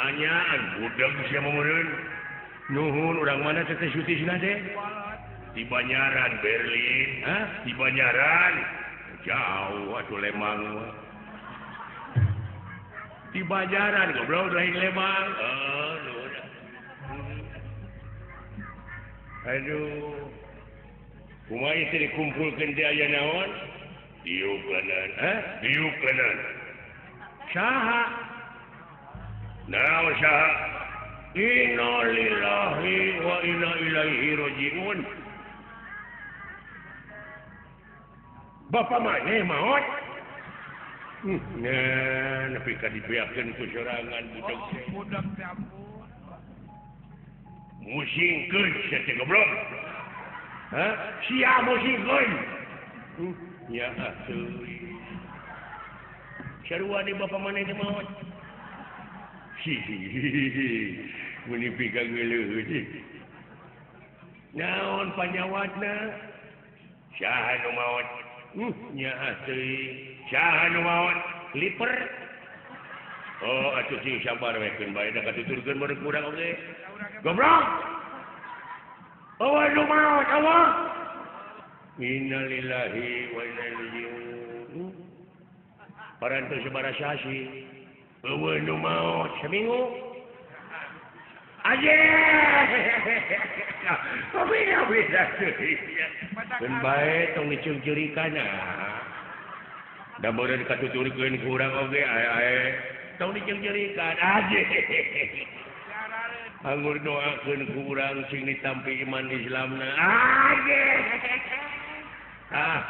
[SPEAKER 3] Anyaan budak sia meureun. Nuhun urang mana teh Sutisna teh? Di Banyaran Berlin. Hah? Di Banyaran. Jauh atuh Lemang. Di Banyaran goblok lain Lemang. Oh, nuhun. Aduh. Kumaha ieu teh dikumpulkeun teh aya naon? Diuklanan. Hah? Diuklanan. Saha? Naon saha? Inna lillahi wa inna ilaihi rajiun. Bapak maneh maot? Nah, nepi ka dibeakeun ku sorangan budak teh.
[SPEAKER 1] Budak teh ampun.
[SPEAKER 3] Musingkeun sia teh goblok. Hah? Sia musingkeun. Ya atuh. Sarua di bapak maneh teh maot. Hihihi. Mun pika geuleuh. Naon panyawatna? Saha nu maot? Nya atuh. Saha nu maot? Liper. Oh, atuh sing sabar we keun bae da katuturkeun baru kurang oge. Goblok. Awa nu maot, awa. Innalillahi wa inna ilaihi raji'un. Parantos sabaraha sasi. Eueuh nu maot saminggu. aja beda pun baik tong dicuri-curikan da boleh dikatuturikeun kurang oge tong dicuri-curikan aja anggur doakeun kurang sing ditampi iman Islamna aja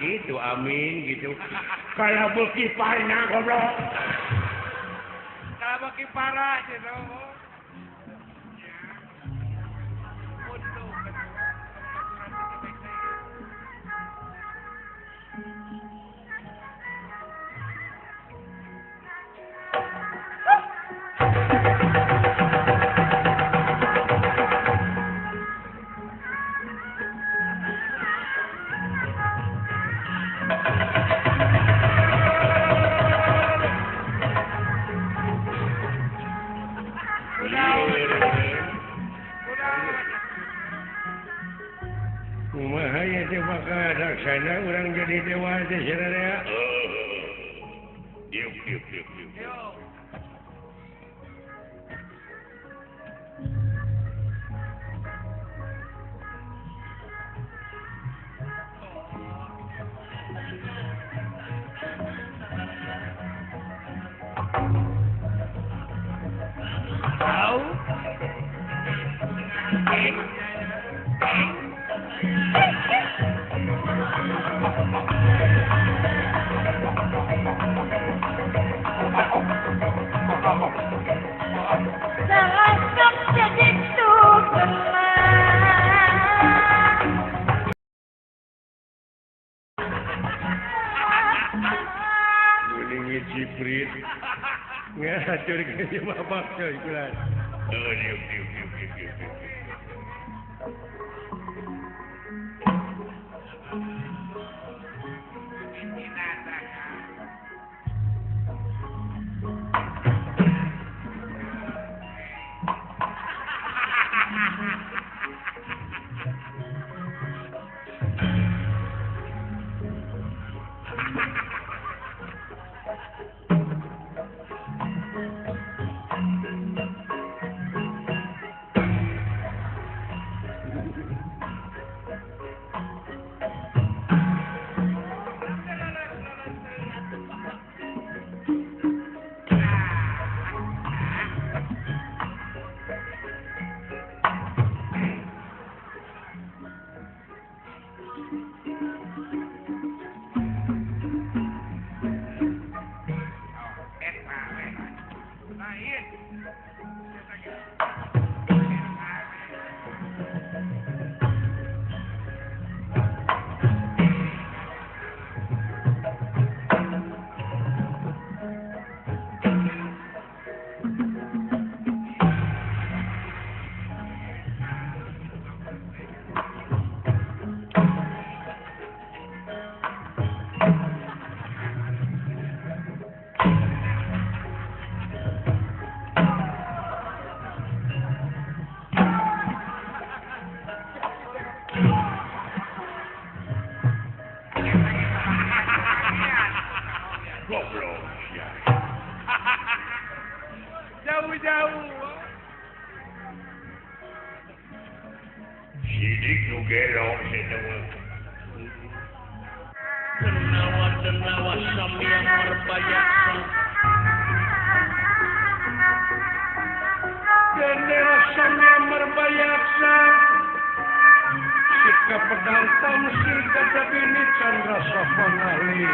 [SPEAKER 3] gitu amin gitu kalau beuki parna goblok
[SPEAKER 1] kalau beuki parah gitu
[SPEAKER 3] Mahaya teh bakal laksana urang jadi dewa teh sararea. Yuk. Tahu?
[SPEAKER 2] Langsung jadi tukang.
[SPEAKER 3] Guling Jiprit. Ngatur ke babak coy kelas. Diuk. Goblok.
[SPEAKER 1] Jauh.
[SPEAKER 3] Sidik nu gelok sedewe. Denawa sambiang merbayaksa. Denawa sambiang merbayaksa. Sika pedang tamsi kata bini candra sapangali.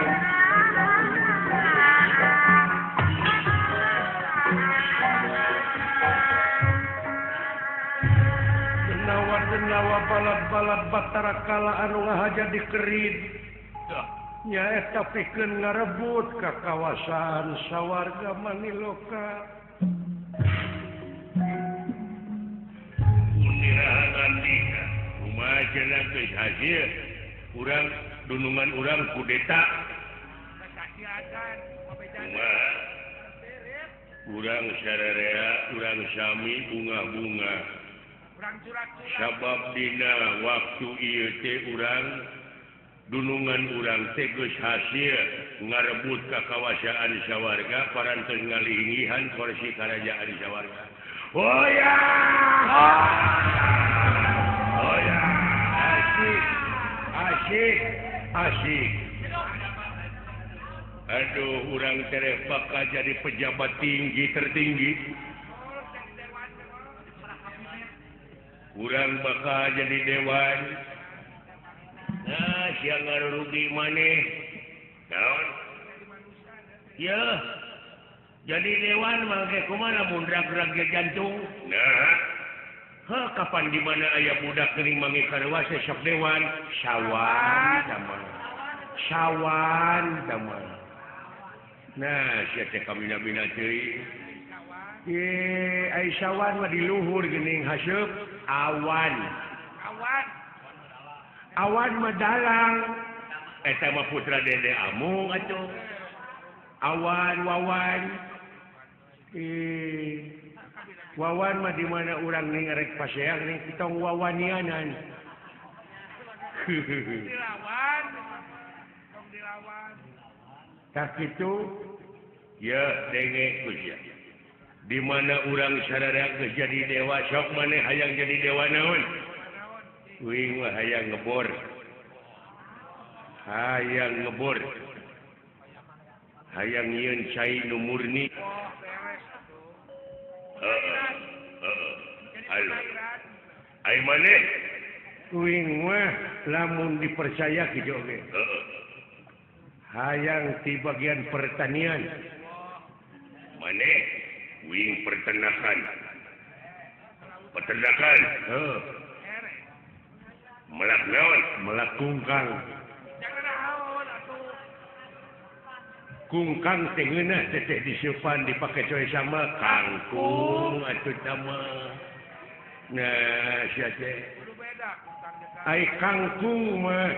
[SPEAKER 3] Denawa balad-balad batara kala anu ngahaja dikerid. Nyaeta pikeun ngarebut ka kawasan sawarga Maniloka. Unirahan andika, kumaha cenah geus hasil urang dunungan urang kudeta. Kumaha? Urang sararea, urang sami bunga-bunga. Sabab dina waktu ieu teh urang dunungan urang teh geus hasil ngarebut kakawasan sawarga parantos ngalihingihan kursi karajaan sawarga. Oh ya. Oh ya. Asik. Aduh, urang tereh bakal jadi pejabat tertinggi. Urang bakal jadi dewan. Nah, siang rugi maneh. Naon? Ya. Jadi dewan mangke kumaha mun drag-drag jantung. Nah. Kapan di mana aya budak geuning mangge karewas sok dewan? Sawan damel. Nah, sia teh kamina-mina teuing. Ai sawan mah di luhur geuning haseup awan. Awan mah dalang. Eta mah putra Dede Amung atuh. Awan Wawan. Wawan mah di mana urang ning rek paseang ning kitong wawanianan.
[SPEAKER 1] Dilawan.
[SPEAKER 3] Tak itu ya denge kusia. Di mana urang sadaya geus jadi dewa sok maneh hayang jadi dewa naon? Uing mah hayang ngebor. Hayang nyieun cai nu murni. Halo. Ai maneh uing mah lamun dipercaya kitu oge. Hayang di bagian pertanian. Maneh uing peternakan. Melak naon? Melak kungkang. Kungkang teh ngeunah teteh disupan dipake coe sama kangkung atuh tama. Nah, sia teh. Ai kangkung mah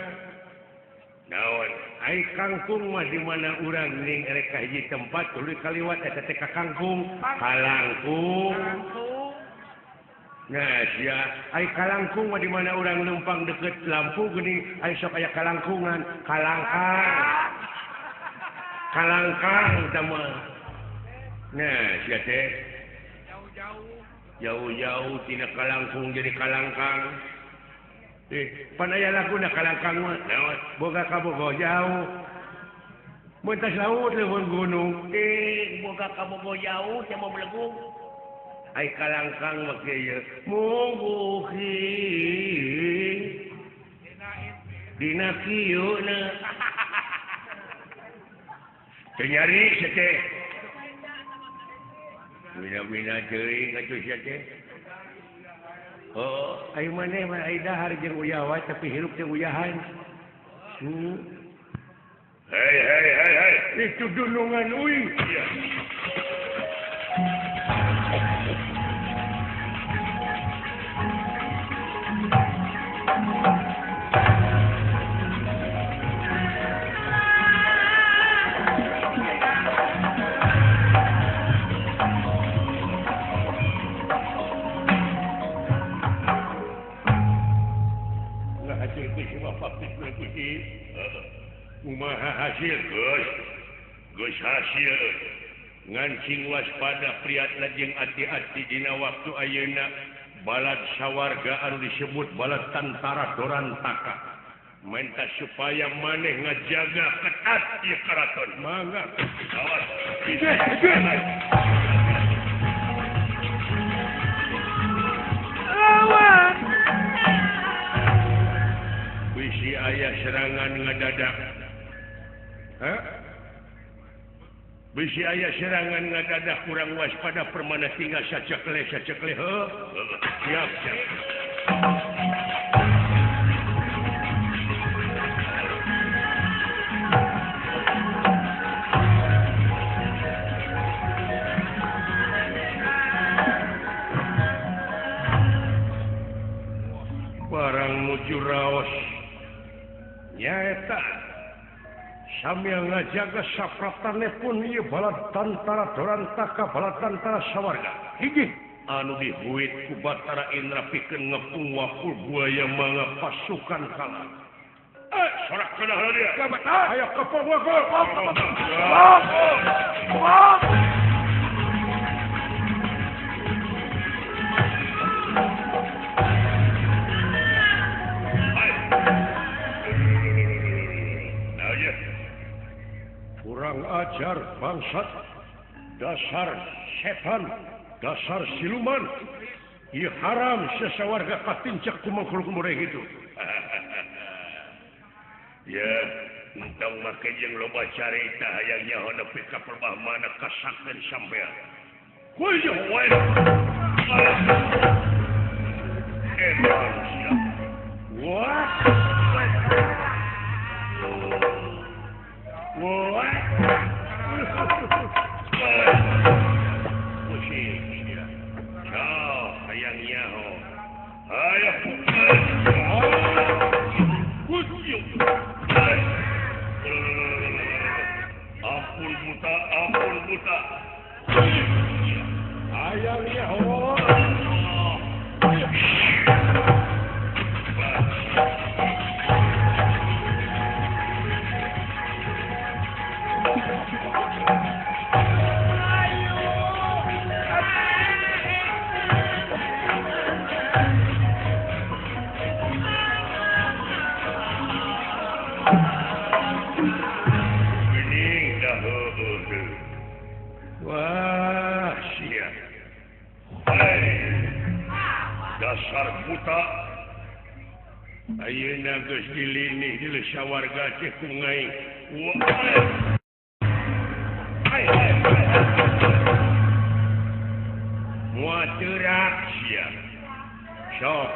[SPEAKER 3] naon? Ai kangkung mah di mana urang ning erek ka hiji tempat tuluy kaliwat eta teh kangkung, kalangkung. Nah, sia ai kalangkung mah di mana urang numpang deket lampu geuning ai sok aya kalangkungan, kalangkang tama. Nah, sia teh jauh-jauh tina kalangkung jadi kalangkang. Pan aya laguna kalangkang mah naon? Boga ka boga jauh. Mun tas laut leuweung gunung. Boga ka boga jauh teh mau melegung. Ai kalangkang mah kieu mungguhi. Dina kieuna. Teu nyari sia teh. Mina-mina teuing atuh sia teh. Oh, ayo maneh mah ai dahar jeung uyah tapi hirup teh uyahan. Hei. Itu dunungan uing. Iya. Kumaha hasil Gus hasil ngancing waspada priatna jeung ati-ati dina waktu ayeuna balad sawarga anu disebut balad Tantara Dorantaka minta supaya maneh ngajaga ketat ieu karaton mangga awas
[SPEAKER 2] Lawan.
[SPEAKER 3] bisi aya serangan ngadadak. Bisi aya serangan ngadadak kurang waspada permana tinggal sacekleh. Siap. Barang nuju raos nyaeta sambil ngajaga sapratannya pun ieu balad Tantara Dorantaka balad Tantara sawarga hiji anu dihuit ku Batara Indra pikeun ngepung wakul buaya mangga pasukan kalah. Sorak kenah dia. Aya kapal wakul. dasar bangsat, dasar setan, dasar siluman. Ieu haram sesawarga katincak ku makhluk mureh itu. Ya, entong make jeung loba carita hayang nyaho nepi ka perbahmana kasakkeun sampean. Kuy wae. Manusia. What? Ampun buta. Ayangnya wah, sia. Dasar buta. Ayeuna geus dilinih di sawarga teh ku ngaing. Moal teurak sia. Sok.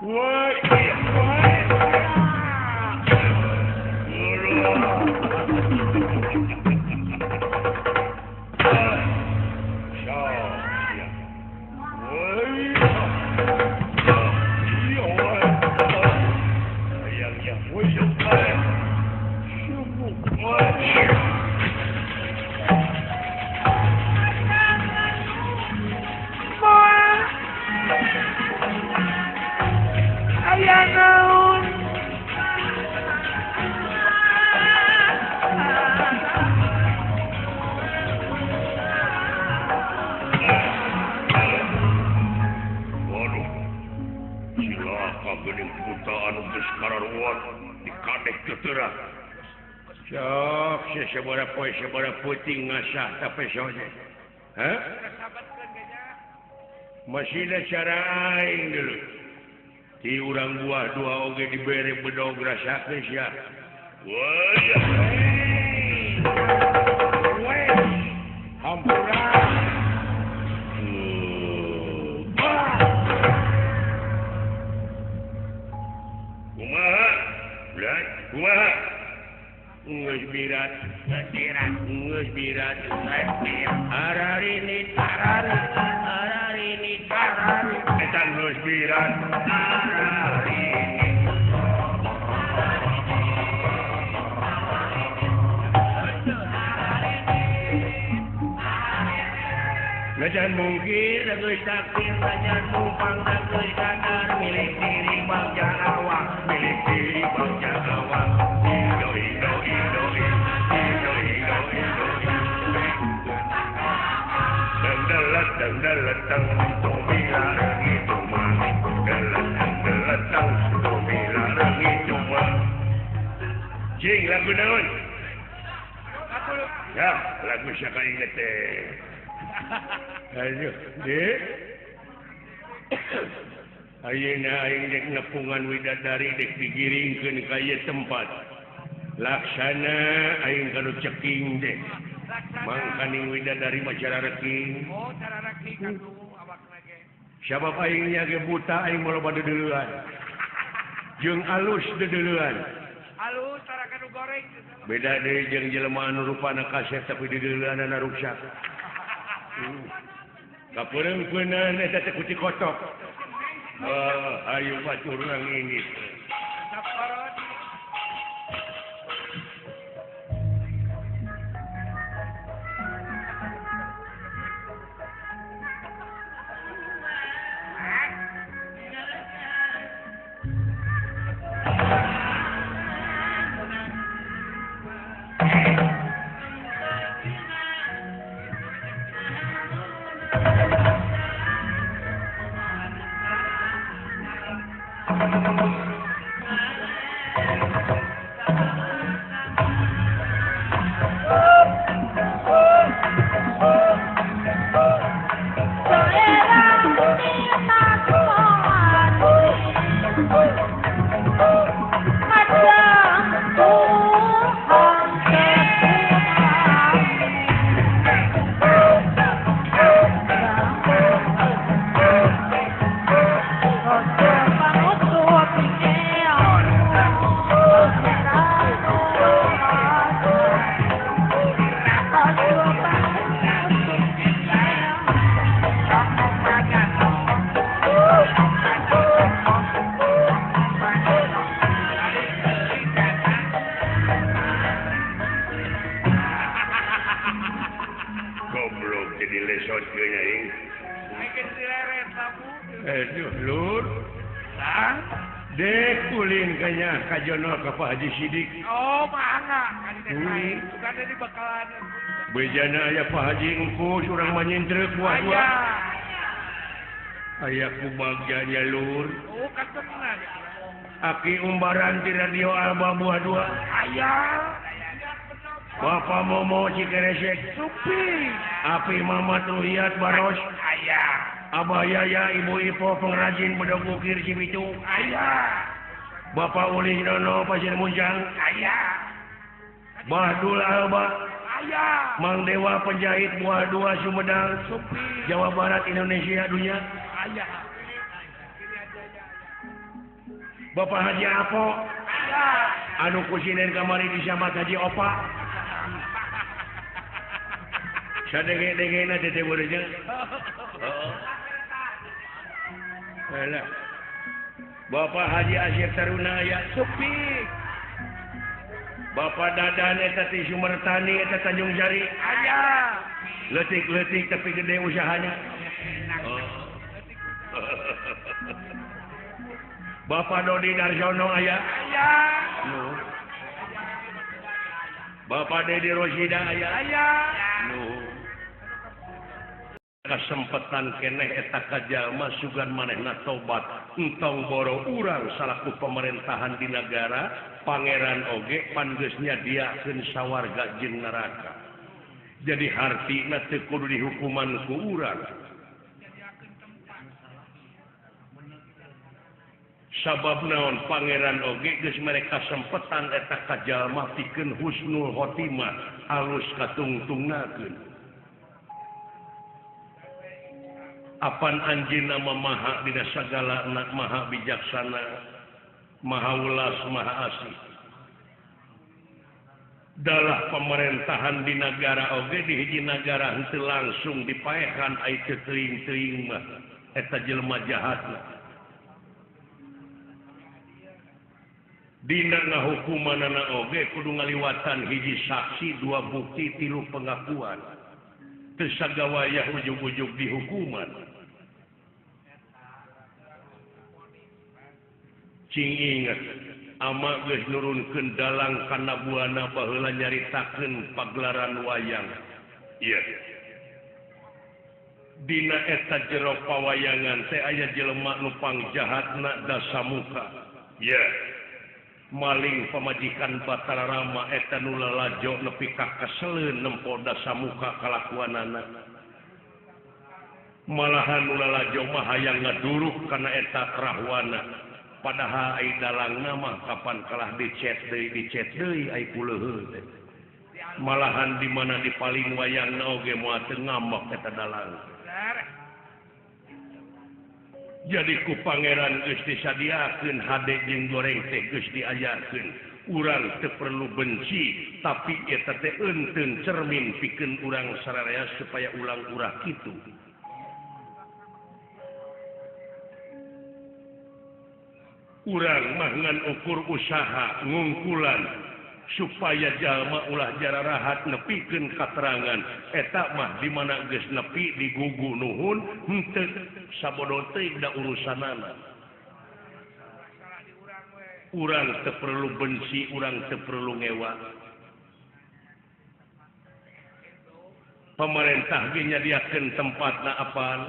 [SPEAKER 3] Wah, gening buta anu geus kararuan dikadek teuteurah. Sok sabaraha poe sabaraha peuting ngasah tapi soje. Hah? Masih cara aing dulu. Ti urang buah dua oge dibere bedog rasakeun sia. Woi. Hampura. Kumaha? Geus birat. Ararini. Eta geus birat. Najan mungkin geus takdir, najan numpang geus sadar milik diri bagja awak, milik diri bagja awak. Deletang tumila gitu mah. Deletang tumila gitu mah. Cing lagu naon? Ya, lagu siapa inget teh. Ayo, Dek. Ayeuna aing dek nepungan widadari dek digiringkeun ka ieu tempat. Laksana aing kanu ceking dek. Mangkaning widadari macara reking.
[SPEAKER 1] Oh, cara reking atuh awakna ge.
[SPEAKER 3] Sabab aingnya ge buta aing maloba deuleuan. Jeung alus deuleuan.
[SPEAKER 1] Halus cara kanu goreng.
[SPEAKER 3] Beda deui jeung jelema anu rupana kaset tapi deuleuanna ruksak. Kapeureumpeunan eta teh kuci kotok. Ayo batur urang ini. Lur. Dek ulin kayaknya kajono ke Pak Haji Sidik.
[SPEAKER 1] Oh, mangga. Bukan di bakalan.
[SPEAKER 3] Bejana aya Pak Haji engku surang manyindrek buah-buah. Aya kubagyanya Lur.
[SPEAKER 1] Oh, kan tenan.
[SPEAKER 3] Aki umbaran di radio Alba buah dua.
[SPEAKER 1] Ayah.
[SPEAKER 3] Bapak Momo Cikeresek.
[SPEAKER 1] Supi.
[SPEAKER 3] Api Mama Tuhiyat Baros.
[SPEAKER 1] Ayah.
[SPEAKER 3] Abah Yaya Ibu Ipo pengrajin bedog bukir Cibitung.
[SPEAKER 1] Ayah.
[SPEAKER 3] Bapak Uli Nono Pasir Munjang.
[SPEAKER 1] Ayah.
[SPEAKER 3] Bahdul Alba.
[SPEAKER 1] Ayah.
[SPEAKER 3] Mang Dewa penjahit buah dua Sumedang.
[SPEAKER 1] Supi.
[SPEAKER 3] Jawa Barat Indonesia dunia.
[SPEAKER 1] Ayah.
[SPEAKER 3] Bapak Haji Apo.
[SPEAKER 1] Ayah.
[SPEAKER 3] Anu kusinen kamari disambat Haji Opa. Sadenge-dengena tete beureunya. Alah. Bapak Haji Asyik Tarunaya.
[SPEAKER 1] Supi.
[SPEAKER 3] Bapak Dadan eta ti Sumertani eta Tanjung Jari.
[SPEAKER 1] Ayah.
[SPEAKER 3] Letik-letik tapi gede usahanya. Bapak Dodi Darsono aya.
[SPEAKER 1] Ayah.
[SPEAKER 3] Bapak Dedi Rosida aya.
[SPEAKER 1] Ayah.
[SPEAKER 3] Kesempatan keneh eta kajalma sugan manehna tobat entong boro urang salaku pemerintahan di negara pangeran oge pan geus nyadiakeun sawarga jeung neraka. Jadi hartina teu kudu dihukuman ku urang. Sabab naon pangeran oge geus mere kasempetan eta kajalma pikeun husnul khotimah alus katungtungnakeun. Apan anjeunna mamaha dina sagala anak maha bijaksana, maha ulas, maha asih. Dalah pemerintahan di negara oge di hiji negara henteu langsung dipaehan ai teu teuing-teuing mah eta jelema jahatna. Dina ngahukumanana oge kudu ngaliwatan hiji saksi, dua bukti, tilu pengakuan. Teu sagawayah ujug-ujug dihukuman. Cing inget, ama geus nurunkeun dalang kana buana baheula nyaritakeun pagelaran wayang. Ieu. Dina eta jero pawayangan teh aya jelema nu pangjahatna Dasamuka. Ieu. Maling pamajikan Batara Rama eta nu lalajo nepi ka kaseleun nempo Dasamuka kalakuanana. Malahan nu lalajo mah hayang ngaduruk kana eta rahwana. Padahal ai dalangna mah kapan kalah dicet deui ai kuleuheut teh. Malahan di mana di paling wayangna oge moal teu ngambek eta dalang. Jadi ku pangeran geus disadiakeun hade jeung goreng teh geus diajarkeun. Urang teu perlu benci, tapi eta teh eunteuan cermin pikeun urang sararea supaya ulang urah kitu. Urang mah ngan ukur usaha ngungkulan supaya jalma ulah jararahat nepikeun katerangan eta mah di mana geus nepi digugu nuhun henteu sabodo teuing da urusanana. Urang teu perlu benci, urang teu perlu ngewa. Pemerintah ge nyadiakeun tempatna apaan?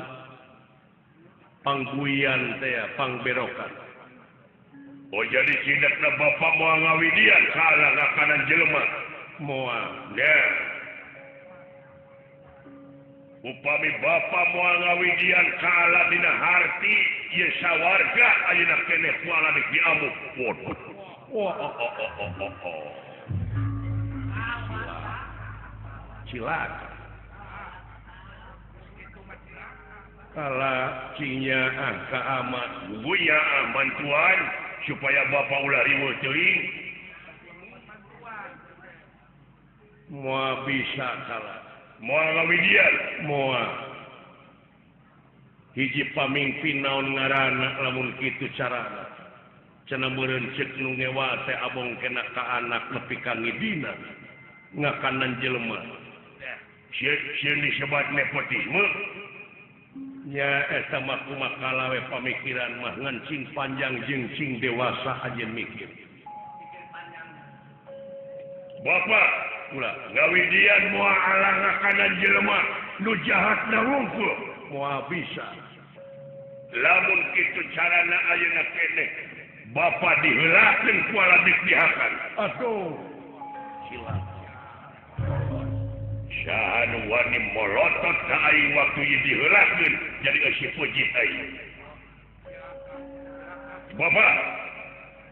[SPEAKER 3] Pangguian teh, pangberokan. Oh jadi cidakna bapak moal ngawidian kalah ngakanan jelema moal. Ya. Upami bapak moal ngawidian kalah dina harti ieu sawarga ayeuna keneh kuala diamuk podo. Cilaka. Kala cinya angka amat buya bantuan supaya bapak ulah riweuh teuing. Moal bisa kalah. Moal ngawidian, moal. Hiji pamimpin naon ngaranna lamun kitu carana. Cenah meureun ceuk nu ngewa teh abong kena ka anak nepi ka ngidina. Ngakanan jelema. Sieun disebat nepotisme. nya eta mah kumaha we pamikiran mah ngan cing panjang jeung cing dewasa aja mikir. Bapak, ulah ngawidian moal alangakanan jelema nu jahatna wungkul moal bisa. Lamun kitu carana ayeuna keneh, Bapak diheulakeun ku aladik dihakan. Atuh, silakan. Sahan wani molotot ka aing waktu ieu diheulakeun jadi eusi puji aing. Bapak,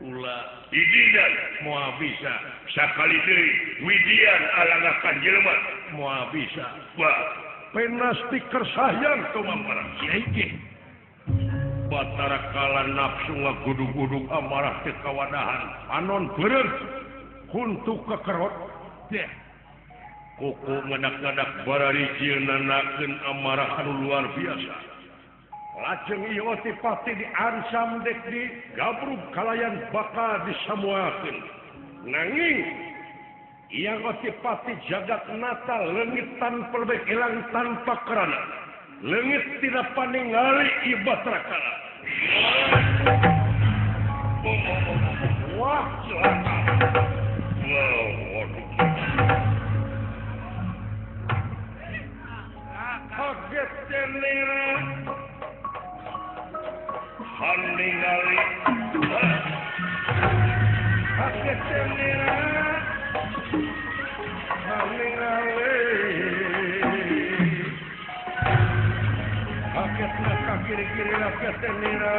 [SPEAKER 3] ulah ididan moal bisa sakali deui widian alangakan jelema moal bisa. Wah, penasti kersayang tumamarah kiai. Batara kala nafsu ngagudug-gudug amarah teu kawadahan anon beureug kuntu kekerot teh kuku ngadak-ngadak bararijil nanakeun amarah anu luar biasa. Lajeng ieu ti pati diansam dek di gabrug kalayan bakal disamuakeun. Nanging ieu ti pati jagat nata leungit tanpa lebih ilang tanpa kerana. Leungit tidak paningali ieu Batara kala. Wah, celaka. Wow, waduh. Kaget tenera. Haningali. Kaget tenera. Haningali. Kagetna ka kiri-kiri kaget tenera.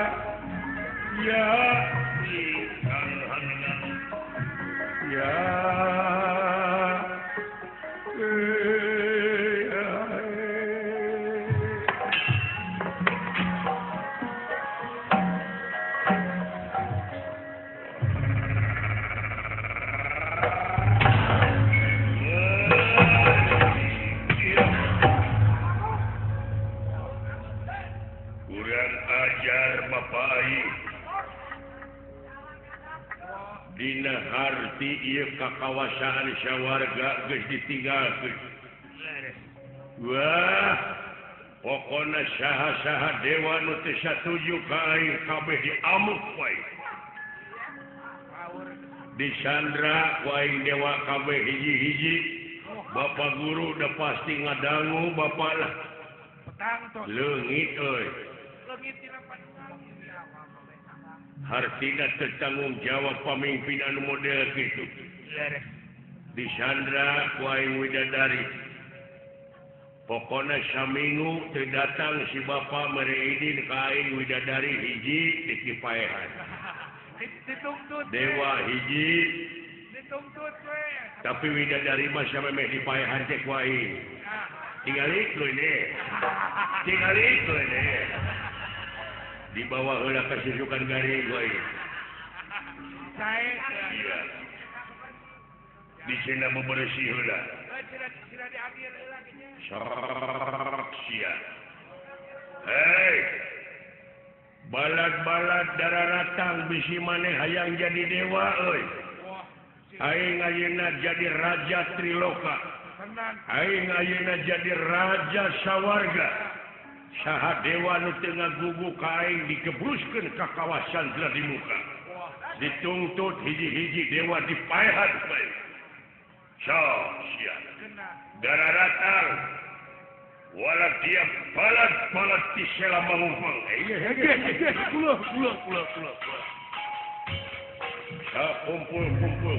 [SPEAKER 3] Ya, ikan haningali. Ya. Dina harti ieu kakawasaan sawarga geus ditinggalkeun. Wah, pokona saha-saha dewa nu teu satuju ka aing kabeh diamuk wae. Disandra ku aing dewa kabeh hiji-hiji. Bapak guru udah pasti ngadangu bapak lah. Leungit euy. Hartina tertanggung jawab pamimpin anu model gitu. Disandra ku aing widadari. Pokona saminggu teu datang si Bapak mereidin ka aing widadari hiji dikipaehan. Dewa hiji. Tapi widadari mah samemeh dipaehan teh ku aing. Tingali ku ini. Tingali ku ini. Di bawah heula kasusukan garing wae. Iya. Di sana bebersih heula. Sia. Hei. Balad-balad dararatang bisi maneh hayang jadi dewa euy. Aing ayeuna jadi raja Triloka. Aing ayeuna jadi raja sawarga. Saha dewa nu teu ngagugu ka aing dikebruskeun ka kawasan Gladi Muka. Dituntut hiji-hiji dewa dipaehan bae. Sia. Dararatang wala tiap balad-balad ti sela mangumpang. Kulo. Kumpul.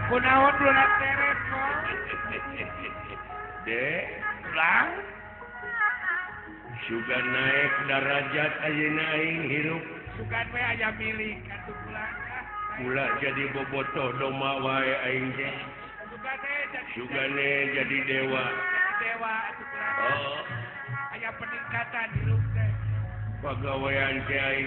[SPEAKER 1] Kunaon belum teres kok.
[SPEAKER 3] Dek, pulang. Sugan naik darajat ayeuna aing hirup.
[SPEAKER 1] Sugan we aya milik atuh pulang.
[SPEAKER 3] Ulah jadi bobotoh doma wae aing teh. Sugane jadi dewa.
[SPEAKER 1] Dewa atuh kurang.
[SPEAKER 3] Oh,
[SPEAKER 1] Aya peningkatan di hirup teh.
[SPEAKER 3] pagawean Kiai